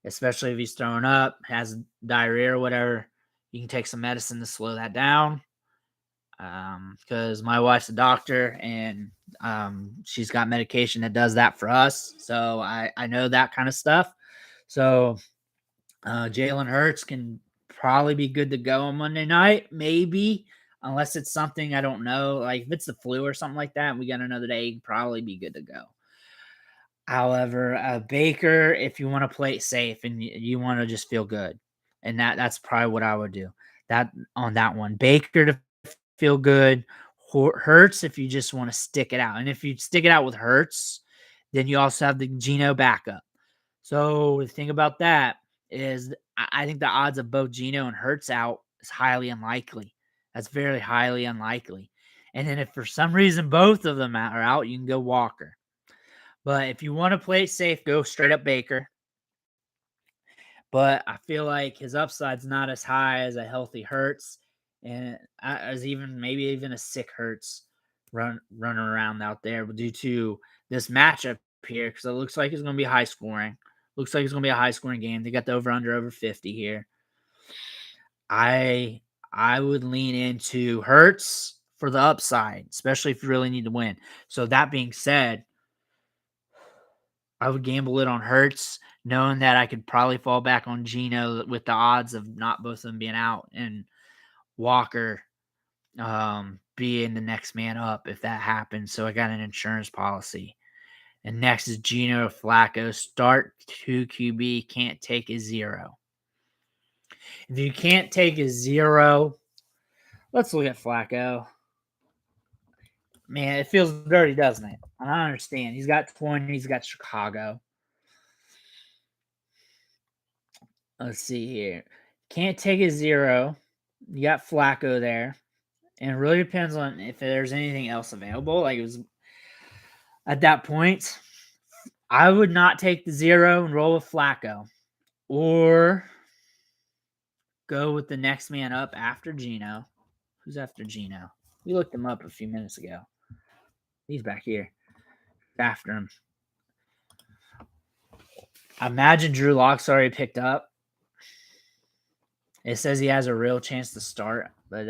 especially if he's throwing up, has diarrhea or whatever. You can take some medicine to slow that down. Because my wife's a doctor and she's got medication that does that for us. So I know that kind of stuff. So Jalen Hurts can probably be good to go on Monday night, maybe, unless it's something I don't know. Like if it's the flu or something like that, and we got another day, he can probably be good to go. However, Baker, if you want to play it safe and you want to just feel good, and that's probably what I would do. That on that one, Baker to feel good. Hurts if you just want to stick it out. And if you stick it out with Hurts, then you also have the Geno backup. So the thing about that is I think the odds of both Geno and Hurts out is highly unlikely. That's very highly unlikely. And then if for some reason both of them are out, you can go Walker. But if you want to play it safe, go straight up Baker. But I feel like his upside's not as high as a healthy Hurts, and as maybe even a sick Hurts running around out there due to this matchup here, because it looks like it's going to be high scoring. Looks like it's going to be a high scoring game. They got the over 50 here. I would lean into Hurts for the upside, especially if you really need to win. So that being said, I would gamble it on Hurts, knowing that I could probably fall back on Geno with the odds of not both of them being out, and Walker being the next man up if that happens. So I got an insurance policy. And next is Geno Flacco. Start 2 QB, can't take a 0. If you can't take a 0, let's look at Flacco. Man, it feels dirty, doesn't it? I don't understand. He's got 20. He's got Chicago. Let's see here. Can't take a 0. You got Flacco there. And it really depends on if there's anything else available. Like it was at that point, I would not take the 0 and roll with Flacco. Or go with the next man up after Geno. Who's after Geno? We looked him up a few minutes ago. He's back here. After him. I imagine Drew Lock's already picked up. It says he has a real chance to start, but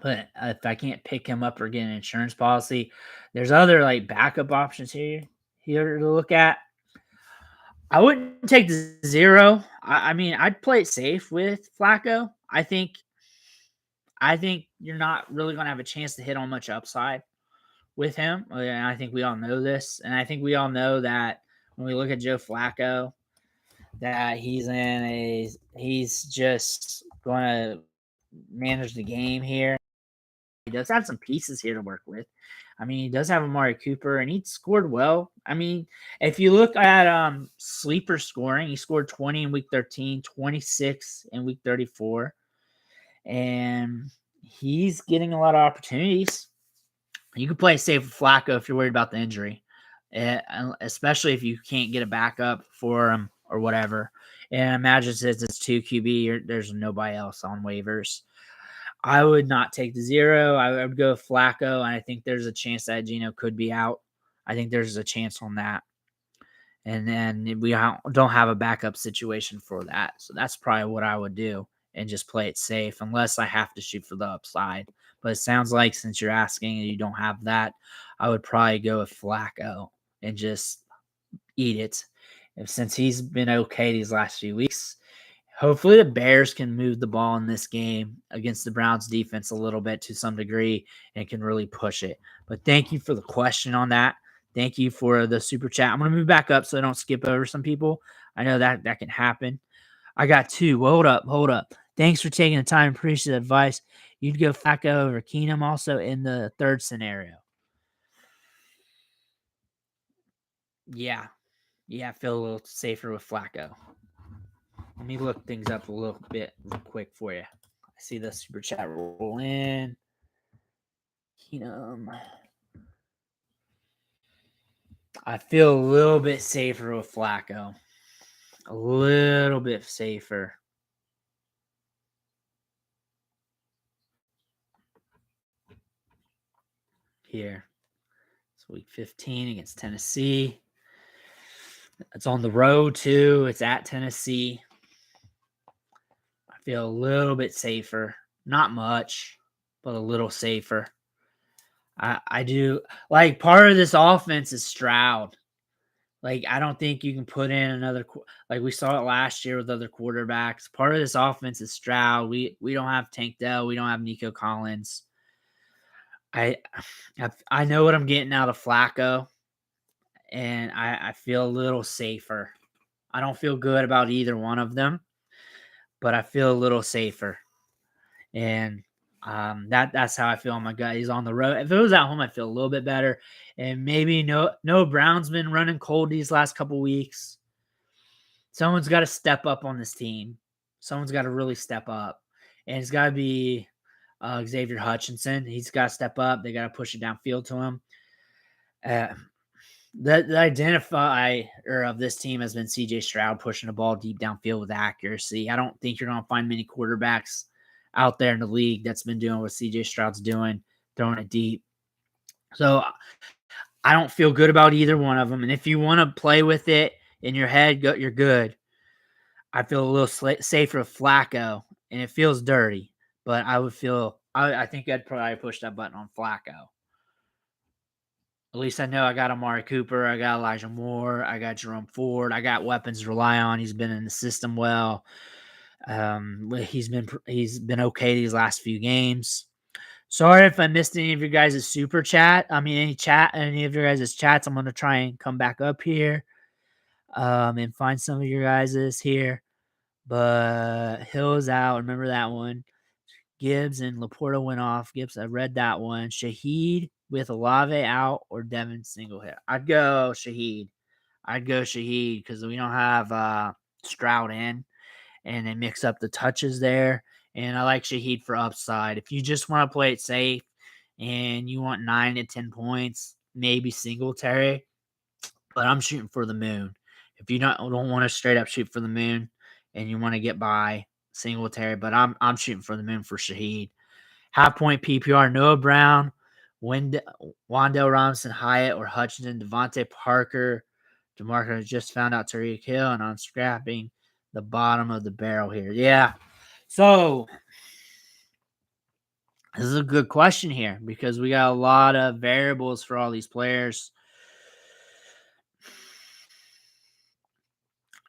if I can't pick him up or get an insurance policy, there's other like backup options here to look at. I wouldn't take the 0. I mean, I'd play it safe with Flacco. I think you're not really going to have a chance to hit on much upside with him. And I think we all know this. And I think we all know that when we look at Joe Flacco, that he's just going to manage the game here. He does have some pieces here to work with. I mean, he does have Amari Cooper, and he scored well. I mean, if you look at sleeper scoring, he scored 20 in week 13, 26 in week 34. And he's getting a lot of opportunities. You can play safe with Flacco if you're worried about the injury, especially if you can't get a backup for him or whatever. And imagine since it's 2 QB, there's nobody else on waivers. I would not take the 0. I would go Flacco, and I think there's a chance that Geno could be out. I think there's a chance on that. And then we don't have a backup situation for that. So that's probably what I would do and just play it safe unless I have to shoot for the upside. But it sounds like since you're asking and you don't have that, I would probably go with Flacco and just eat it. And since he's been okay these last few weeks, hopefully the Bears can move the ball in this game against the Browns defense a little bit to some degree and can really push it. But thank you for the question on that. Thank you for the super chat. I'm going to move back up so I don't skip over some people. I know that can happen. I got 2. Hold up. Thanks for taking the time. Appreciate the advice. You'd go Flacco over Keenum also in the third scenario. Yeah, I feel a little safer with Flacco. Let me look things up a little bit real quick for you. I see the super chat roll in. Keenum. I feel a little bit safer with Flacco. A little bit safer. Here. It's week 15 against Tennessee. It's on the road, too. It's at Tennessee. I feel a little bit safer. Not much, but a little safer. I do. Like, part of this offense is Stroud. Like, I don't think you can put in another – like, we saw it last year with other quarterbacks. Part of this offense is Stroud. We don't have Tank Dell. We don't have Nico Collins. I know what I'm getting out of Flacco, and I feel a little safer. I don't feel good about either one of them, but I feel a little safer. And that's how I feel on my gut. He's on the road. If it was at home, I feel a little bit better. And maybe no Brown's been running cold these last couple weeks. Someone's got to step up on this team. Someone's got to really step up. And it's got to be Xavier Hutchinson. He's got to step up. They got to push it downfield to him. The identifier of this team has been C.J. Stroud pushing the ball deep downfield with accuracy. I don't think you're going to find many quarterbacks out there in the league that's been doing what C.J. Stroud's doing, throwing it deep. So I don't feel good about either one of them. And if you want to play with it in your head, you're good. I feel a little safer with Flacco, and it feels dirty. But I would feel I think I'd probably push that button on Flacco. At least I know I got Amari Cooper, I got Elijah Moore, I got Jerome Ford, I got weapons to rely on. He's been in the system well. He's been okay these last few games. Sorry if I missed any of your guys' super chat. Any of your guys' chats. I'm gonna try and come back up here, and find some of your guys' here. But Hill is out. Remember that one. Gibbs and Laporta went off. Gibbs, I read that one. Shaheed with Olave out or Devin single hit. I'd go Shaheed because we don't have Stroud in, and they mix up the touches there. And I like Shaheed for upside. If you just want to play it safe and you want 9 to 10 points, maybe Singletary. But I'm shooting for the moon. If you don't want to straight up shoot for the moon and you want to get by, Singletary. But I'm shooting for the moon for Shaheed. Half point PPR, Noah Brown, Wan'Dale Robinson, Hyatt, or Hutchinson, Devontae Parker. DeMarco has just found out Tyreek Hill, and I'm scrapping the bottom of the barrel here. Yeah. So this is a good question here because we got a lot of variables for all these players.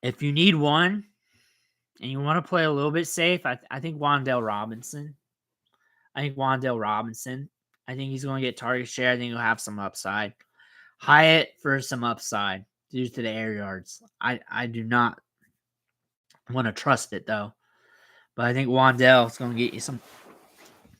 If you need one and you want to play a little bit safe, I think Wan'Dale Robinson. I think he's going to get target share. I think he'll have some upside. Hyatt for some upside due to the air yards. I do not want to trust it, though. But I think Wan'Dale is going to get you some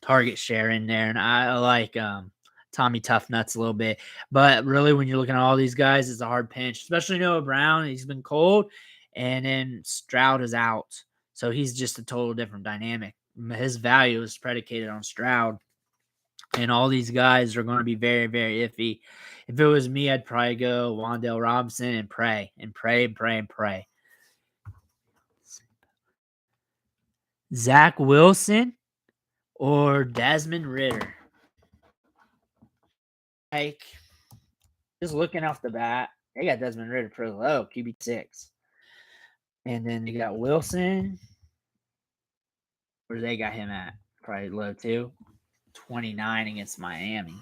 target share in there. And I like Tommy Toughnuts a little bit. But really, when you're looking at all these guys, it's a hard pinch, especially Noah Brown. He's been cold. And then Stroud is out. So he's just a total different dynamic. His value is predicated on Stroud. And all these guys are going to be very, very iffy. If it was me, I'd probably go Wan'Dale Robinson and pray. Zach Wilson or Desmond Ridder? Like, just looking off the bat, they got Desmond Ridder pretty low, QB6. And then they got Wilson. Where they got him at? Probably low too. 29 against Miami.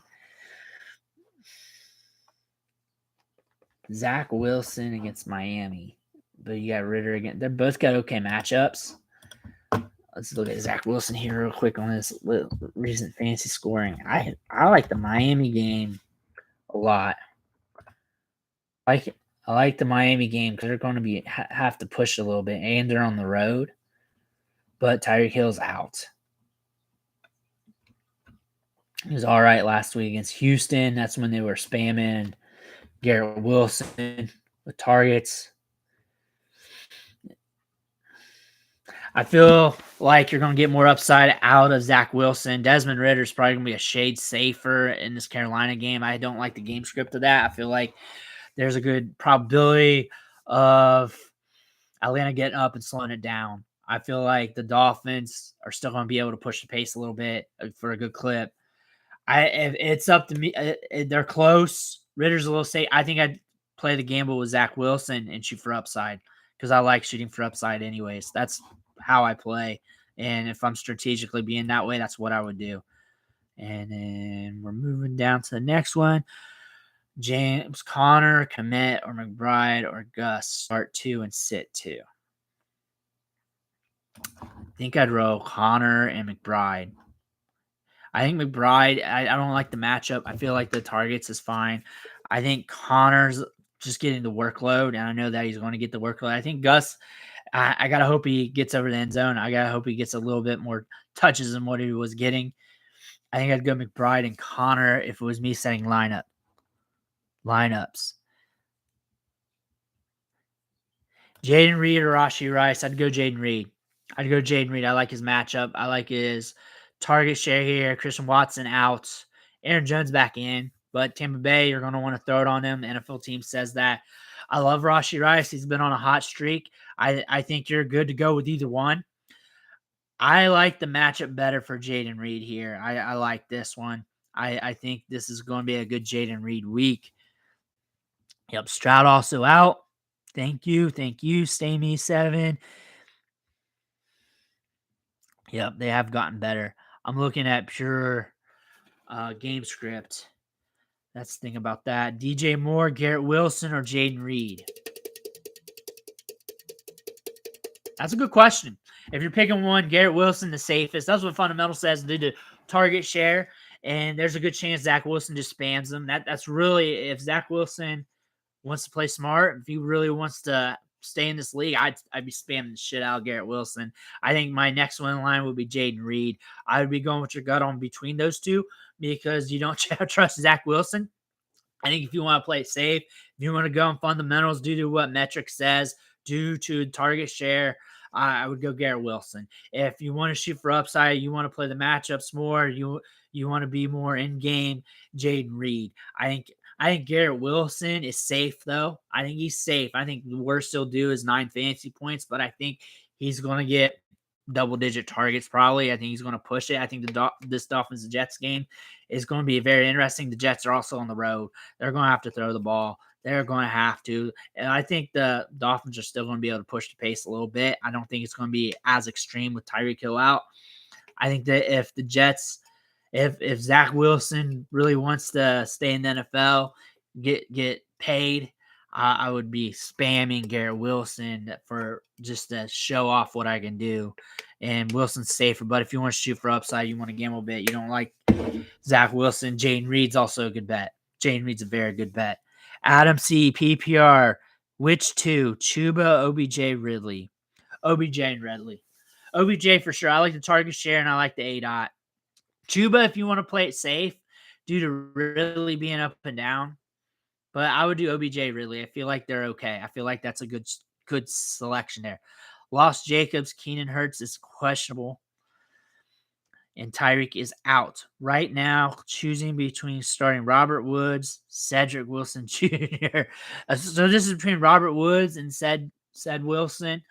Zach Wilson against Miami. But you got Ridder again. They're both got okay matchups. Let's look at Zach Wilson here real quick on this recent fantasy scoring. I like the Miami game a lot. I like the Miami game because they're going to be have to push a little bit, and they're on the road. But Tyreek Hill's out. He was all right last week against Houston. That's when they were spamming Garrett Wilson with targets. I feel like you're going to get more upside out of Zach Wilson. Desmond Ridder is probably going to be a shade safer in this Carolina game. I don't like the game script of that. I feel like there's a good probability of Atlanta getting up and slowing it down. I feel like the Dolphins are still going to be able to push the pace a little bit for a good clip. If it's up to me, they're close. Ritter's a little safe. I think I'd play the gamble with Zach Wilson and shoot for upside because I like shooting for upside anyways. That's how I play. And if I'm strategically being that way, that's what I would do. And then we're moving down to the next one. James Conner, Komet, or McBride, or Gus. Start 2 and sit 2. I think I'd roll Conner and McBride. I think McBride, I don't like the matchup. I feel like the targets is fine. I think Connor's just getting the workload, and I know that he's going to get the workload. I think Gus, I got to hope he gets over the end zone. I got to hope he gets a little bit more touches than what he was getting. I think I'd go McBride and Conner if it was me setting lineups. Jaden Reed or Rashee Rice, I'd go Jaden Reed. I like his matchup. I like his target share here. Christian Watson out. Aaron Jones back in. But Tampa Bay, you're going to want to throw it on them. The NFL team says that. I love Rashee Rice. He's been on a hot streak. I think you're good to go with either one. I like the matchup better for Jaden Reed here. I like this one. I think this is going to be a good Jaden Reed week. Yep, Stroud also out. Thank you. Stay me 7. Yep, they have gotten better. I'm looking at pure game script. That's the thing about that. DJ Moore, Garrett Wilson, or Jaden Reed? That's a good question. If you're picking one, Garrett Wilson, the safest. That's what Fundamental says. They do target share, and there's a good chance Zach Wilson just spams them. That's really, if Zach Wilson wants to play smart, if he really wants to stay in this league, I'd be spamming the shit out of Garrett Wilson. I think my next one in line would be Jaden Reed. I would be going with your gut on between those two because you don't trust Zach Wilson. I think if you want to play it safe, if you want to go on fundamentals due to what metric says, due to target share, I would go Garrett Wilson. If you want to shoot for upside, you want to play the matchups more, you want to be more in game, Jaden Reed. I think Garrett Wilson is safe, though. I think he's safe. I think the worst he'll do is 9 fantasy points, but I think he's going to get double-digit targets probably. I think he's going to push it. I think this Dolphins-Jets game is going to be very interesting. The Jets are also on the road. They're going to have to throw the ball. They're going to have to. And I think the Dolphins are still going to be able to push the pace a little bit. I don't think it's going to be as extreme with Tyreek Hill out. I think that if the Jets – if Zach Wilson really wants to stay in the NFL, get paid, I would be spamming Garrett Wilson for just to show off what I can do. And Wilson's safer, but if you want to shoot for upside, you want to gamble a bit, you don't like Zach Wilson, Jaden Reed's also a good bet. Jaden Reed's a very good bet. Adam C, PPR, which two? Chuba, OBJ, Ridley. OBJ and Ridley. OBJ for sure. I like the target share and I like the A-dot. Chuba, if you want to play it safe, due to really being up and down. But I would do OBJ Ridley. I feel like they're okay. I feel like that's a good selection there. Lost Jacobs, Keenan Hurts is questionable. And Tyreek is out. Right now, choosing between starting Robert Woods, Cedric Wilson Jr. So this is between Robert Woods and said Wilson.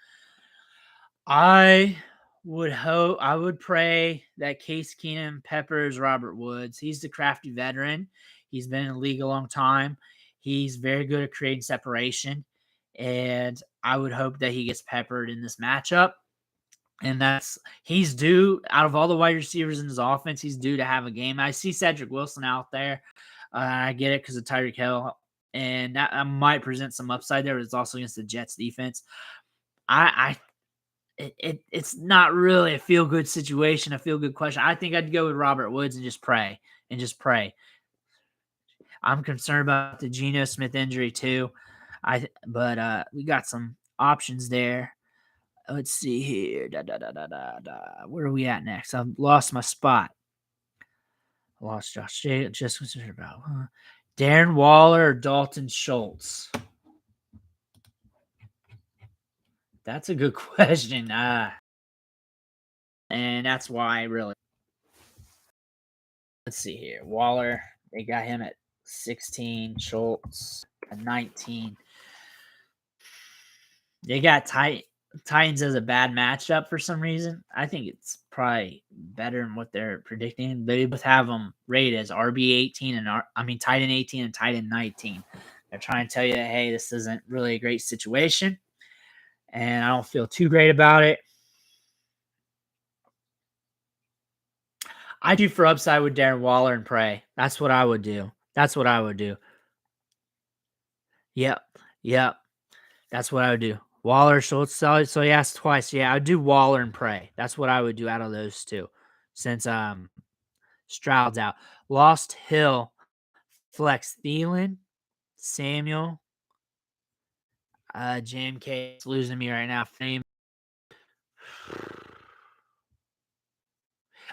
I I would pray that Case Keenum peppers Robert Woods. He's the crafty veteran. He's been in the league a long time. He's very good at creating separation. And I would hope that he gets peppered in this matchup. And he's due out of all the wide receivers in his offense, he's due to have a game. I see Cedric Wilson out there. I get it because of Tyreek Hill. And that might present some upside there, but it's also against the Jets defense. It's not really a feel-good situation, a feel-good question. I think I'd go with Robert Woods and just pray. I'm concerned about the Geno Smith injury too. But we got some options there. Let's see here. Where are we at next? I've lost my spot. I lost Josh Jacobs. Just concerned about Darren Waller or Dalton Schultz. That's a good question. And that's why really. Let's see here. Waller, they got him at 16. Schultz at 19. They got Titans as a bad matchup for some reason. I think it's probably better than what they're predicting. They both have them rated as RB 18 and tight end 18 and tight end 19. They're trying to tell you that, hey, this isn't really a great situation. And I don't feel too great about it. I do for upside with Darren Waller and pray. That's what I would do. Yep. That's what I would do. Waller, Schultz, so he asked twice. Yeah, I'd do Waller and pray. That's what I would do out of those two. Since Stroud's out. Lost Hill, flex Thielen, Samuel, JMK is losing me right now.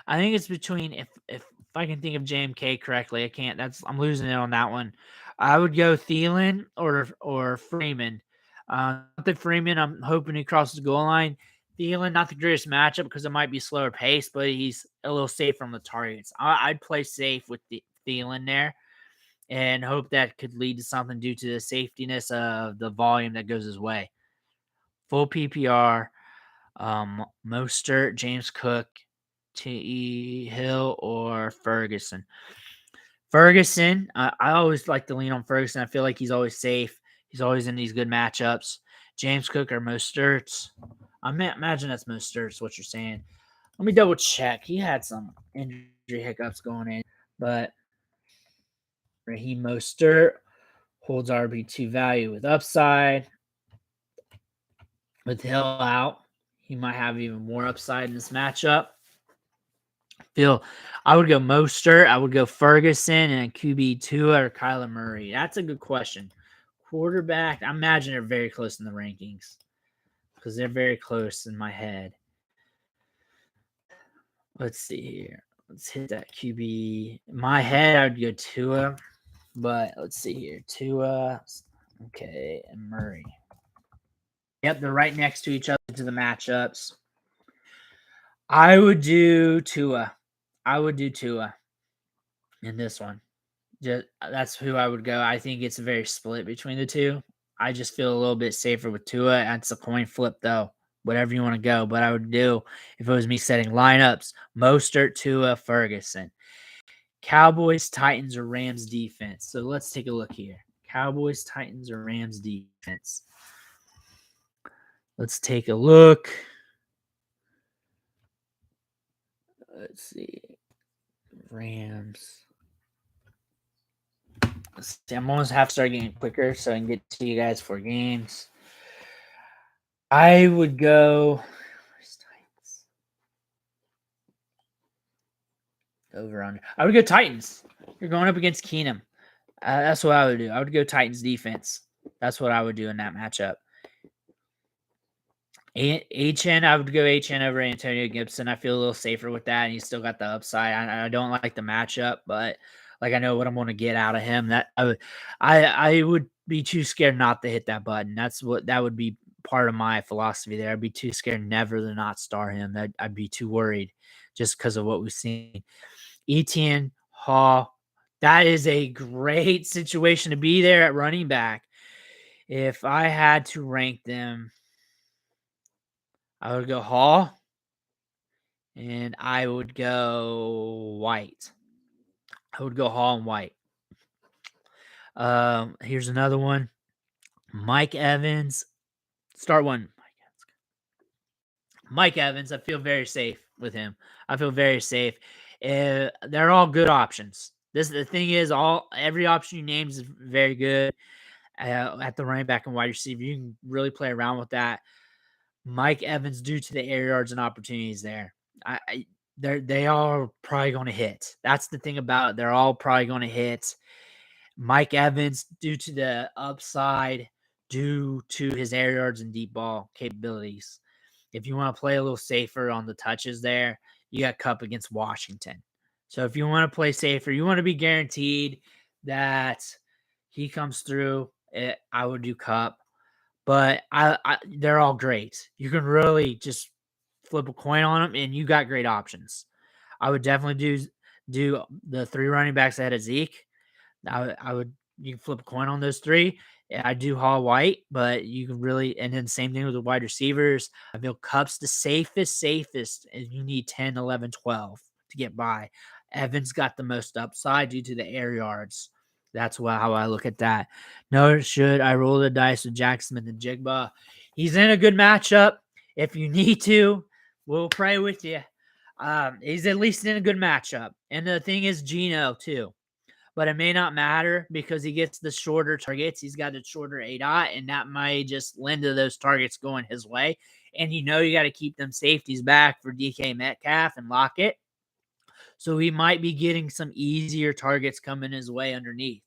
I think it's between if I can think of JMK correctly. I can't. I'm losing it on that one. I would go Thielen or Freeman. Not that Freeman, I'm hoping he crosses the goal line. Thielen, not the greatest matchup because it might be slower pace, but he's a little safer on the targets. I'd play safe with the Thielen there and hope that could lead to something due to the safetiness of the volume that goes his way. Full PPR, Mostert, James Cook, T. Hill, or Ferguson. I always like to lean on Ferguson. I feel like he's always safe. He's always in these good matchups. James Cook or Mostert. I imagine that's Mostert, what you're saying. Let me double check. He had some injury hiccups going in, but Raheem Mostert holds RB2 value with upside. With Hill out, he might have even more upside in this matchup. I would go Mostert, I would go Ferguson, and QB Tua or Kyler Murray. That's a good question. Quarterback, I imagine they're very close in the rankings because they're very close in my head. Let's see here. Let's hit that QB. In my head, I would go Tua, but let's see here. Tua, okay, and Murray. Yep, they're right next to each other to the matchups. I would do Tua in this one. That's who I would go. I think it's a very split between the two. I just feel a little bit safer with Tua. That's a coin flip, though. Whatever you want to go. But I would do, if it was me setting lineups, Mostert, Tua, Ferguson. Cowboys, Titans, or Rams defense. So let's take a look here. Cowboys, Titans, or Rams defense. Let's take a look. Let's see. Rams. Let's see. I'm almost half starting getting quicker so I can get to you guys for games. I would go over under. I would go Titans. You're going up against Keenum. That's what I would do. I would go Titans defense. That's what I would do in that matchup. HN, I would go HN over Antonio Gibson. I feel a little safer with that, and he's still got the upside. I don't like the matchup, but like I know what I'm going to get out of him. That I would be too scared not to hit that button. That would be part of my philosophy there. I'd be too scared never to not star him. I'd be too worried just because of what we've seen. Etienne, Hall, that is a great situation to be there at running back. If I had to rank them, I would go Hall, And I would go White. I would go Hall and White. Here's another one. Mike Evans. Start one. Mike Evans. I feel very safe with him. I feel very safe. They're all good options. The thing is, every option you name is very good at the running back and wide receiver. You can really play around with that. Mike Evans, due to the air yards and opportunities there, they are probably going to hit. That's the thing about it. They're all probably going to hit. Mike Evans, due to the upside, due to his air yards and deep ball capabilities. If you want to play a little safer on the touches there, you got Kupp against Washington. So if you want to play safer, you want to be guaranteed that he comes through, I would do Kupp. But they're all great. You can really just flip a coin on them, and you got great options. I would definitely do the 3 running backs ahead of Zeke. I would you can flip a coin on those 3. I do Hall White, but you can really, and then same thing with the wide receivers. I feel Kupp's the safest, and you need 10, 11, 12 to get by. Evans got the most upside due to the air yards. That's how I look at that. No, should I roll the dice with Jack Smith and Jigba? He's in a good matchup. If you need to, we'll pray with you. He's at least in a good matchup. And the thing is, Geno, too. But it may not matter because he gets the shorter targets. He's got a shorter ADOT, and that might just lend to those targets going his way. And you got to keep them safeties back for DK Metcalf and Lockett. So he might be getting some easier targets coming his way underneath.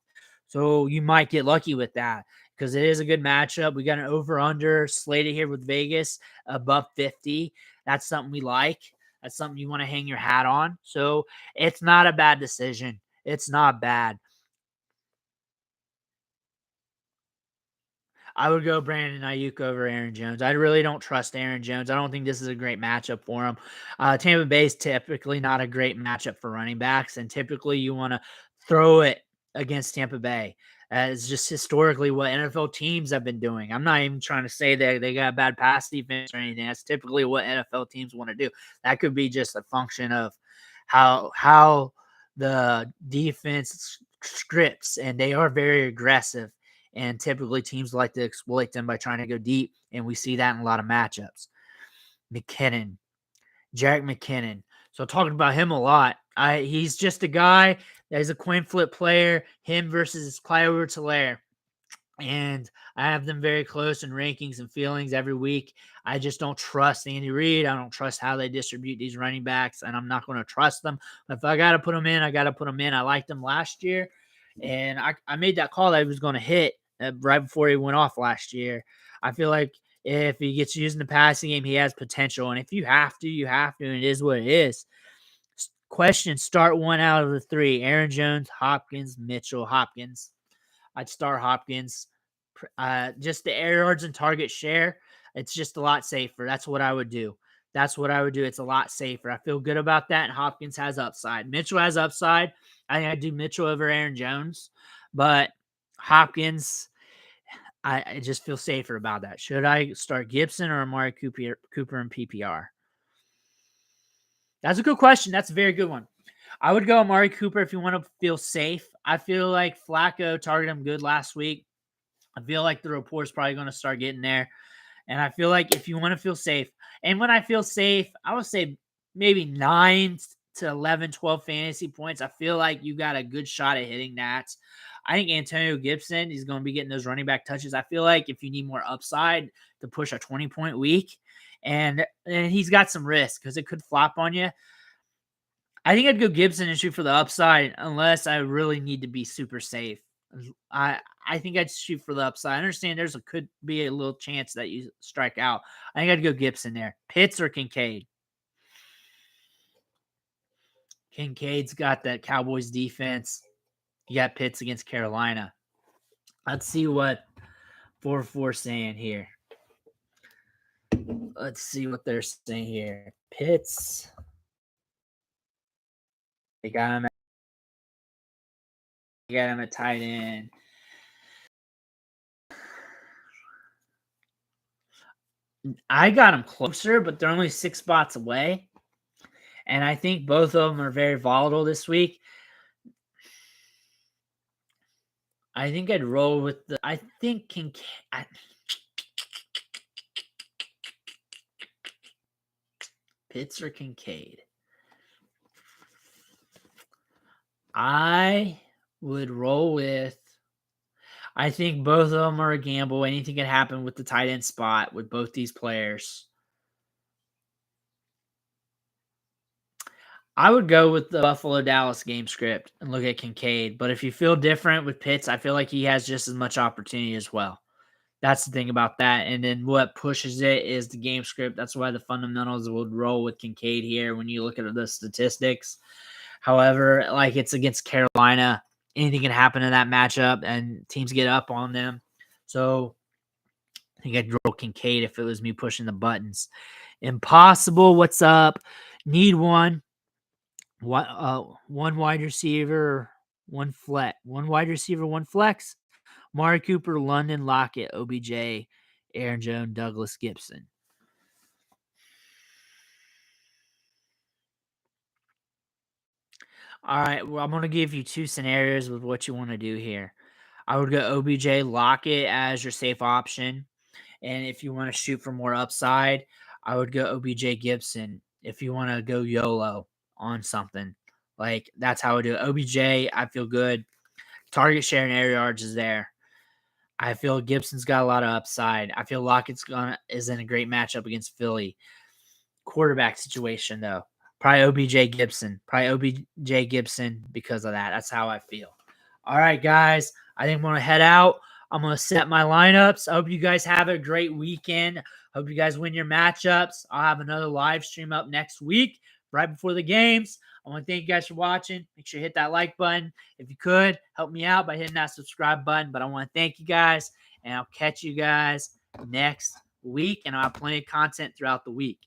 So you might get lucky with that because it is a good matchup. We got an over-under slated here with Vegas above 50. That's something we like. That's something you want to hang your hat on. So it's not a bad decision. It's not bad. I would go Brandon Ayuk over Aaron Jones. I really don't trust Aaron Jones. I don't think this is a great matchup for him. Tampa Bay is typically not a great matchup for running backs, and typically you want to throw it against Tampa Bay. It's just historically what NFL teams have been doing. I'm not even trying to say that they got bad pass defense or anything. That's typically what NFL teams want to do. That could be just a function of how the defense scripts, and they are very aggressive. And typically teams like to exploit them by trying to go deep. And we see that in a lot of matchups. McKinnon, Jerick McKinnon. So talking about him a lot. He's just a guy that is a coin flip player. Him versus Clyde Edwards-Helaire. And I have them very close in rankings and feelings every week. I just don't trust Andy Reid. I don't trust how they distribute these running backs, and I'm not going to trust them. But if I got to put them in, I got to put them in. I liked them last year, and I made that call that he was going to hit right before he went off last year. I feel like if he gets used in the passing game, he has potential. And if you have to, you have to, and it is what it is. Question, start one out of the 3. Aaron Jones, Hopkins, Mitchell, Hopkins. I'd start Hopkins. Just the air yards and target share, it's just a lot safer. That's what I would do. It's a lot safer. I feel good about that, and Hopkins has upside. Mitchell has upside. I think I'd do Mitchell over Aaron Jones, but Hopkins, I just feel safer about that. Should I start Gibson or Amari Cooper in PPR? That's a good question. That's a very good one. I would go Amari Cooper if you want to feel safe. I feel like Flacco targeted him good last week. I feel like the report's probably going to start getting there. And I feel like if you want to feel safe, and when I feel safe, I would say maybe 9 to 11, 12 fantasy points. I feel like you got a good shot at hitting that. I think Antonio Gibson is going to be getting those running back touches. I feel like if you need more upside to push a 20-point week, and he's got some risk because it could flop on you. I think I'd go Gibson and shoot for the upside unless I really need to be super safe. I think I'd shoot for the upside. I understand could be a little chance that you strike out. I think I'd go Gibson there. Pitts or Kincaid? Kincaid's got that Cowboys defense. You got Pitts against Carolina. Let's see what 4-4 saying here. Let's see what they're saying here. Pitts. They got him at tight end. I got him closer, but they're only 6 spots away. And I think both of them are very volatile this week. I think I'd roll with I think Pitts or Kincaid. I would roll with. I think both of them are a gamble. Anything can happen with the tight end spot with both these players. I would go with the Buffalo-Dallas game script and look at Kincaid. But if you feel different with Pitts, I feel like he has just as much opportunity as well. That's the thing about that. And then what pushes it is the game script. That's why the fundamentals would roll with Kincaid here when you look at the statistics. However, like it's against Carolina, anything can happen in that matchup and teams get up on them. So I think I'd roll Kincaid if it was me pushing the buttons. Impossible. What's up? Need one. One wide receiver, one flex. One wide receiver, one flex. Mari Cooper, London, Lockett, OBJ, Aaron Jones, Douglas, Gibson. All right, well, I'm going to give you two scenarios with what you want to do here. I would go OBJ, Lockett as your safe option. And if you want to shoot for more upside, I would go OBJ Gibson if you want to go YOLO on something. Like, that's how I do it. OBJ, I feel good. Target share and air yards is there. I feel Gibson's got a lot of upside. I feel Lockett's is in a great matchup against Philly. Quarterback situation, though. Probably OBJ Gibson. Probably OBJ Gibson because of that. That's how I feel. All right, guys. I think I'm going to head out. I'm going to set my lineups. I hope you guys have a great weekend. Hope you guys win your matchups. I'll have another live stream up next week, right before the games. I want to thank you guys for watching. Make sure you hit that like button. If you could, help me out by hitting that subscribe button. But I want to thank you guys, and I'll catch you guys next week. And I'll have plenty of content throughout the week.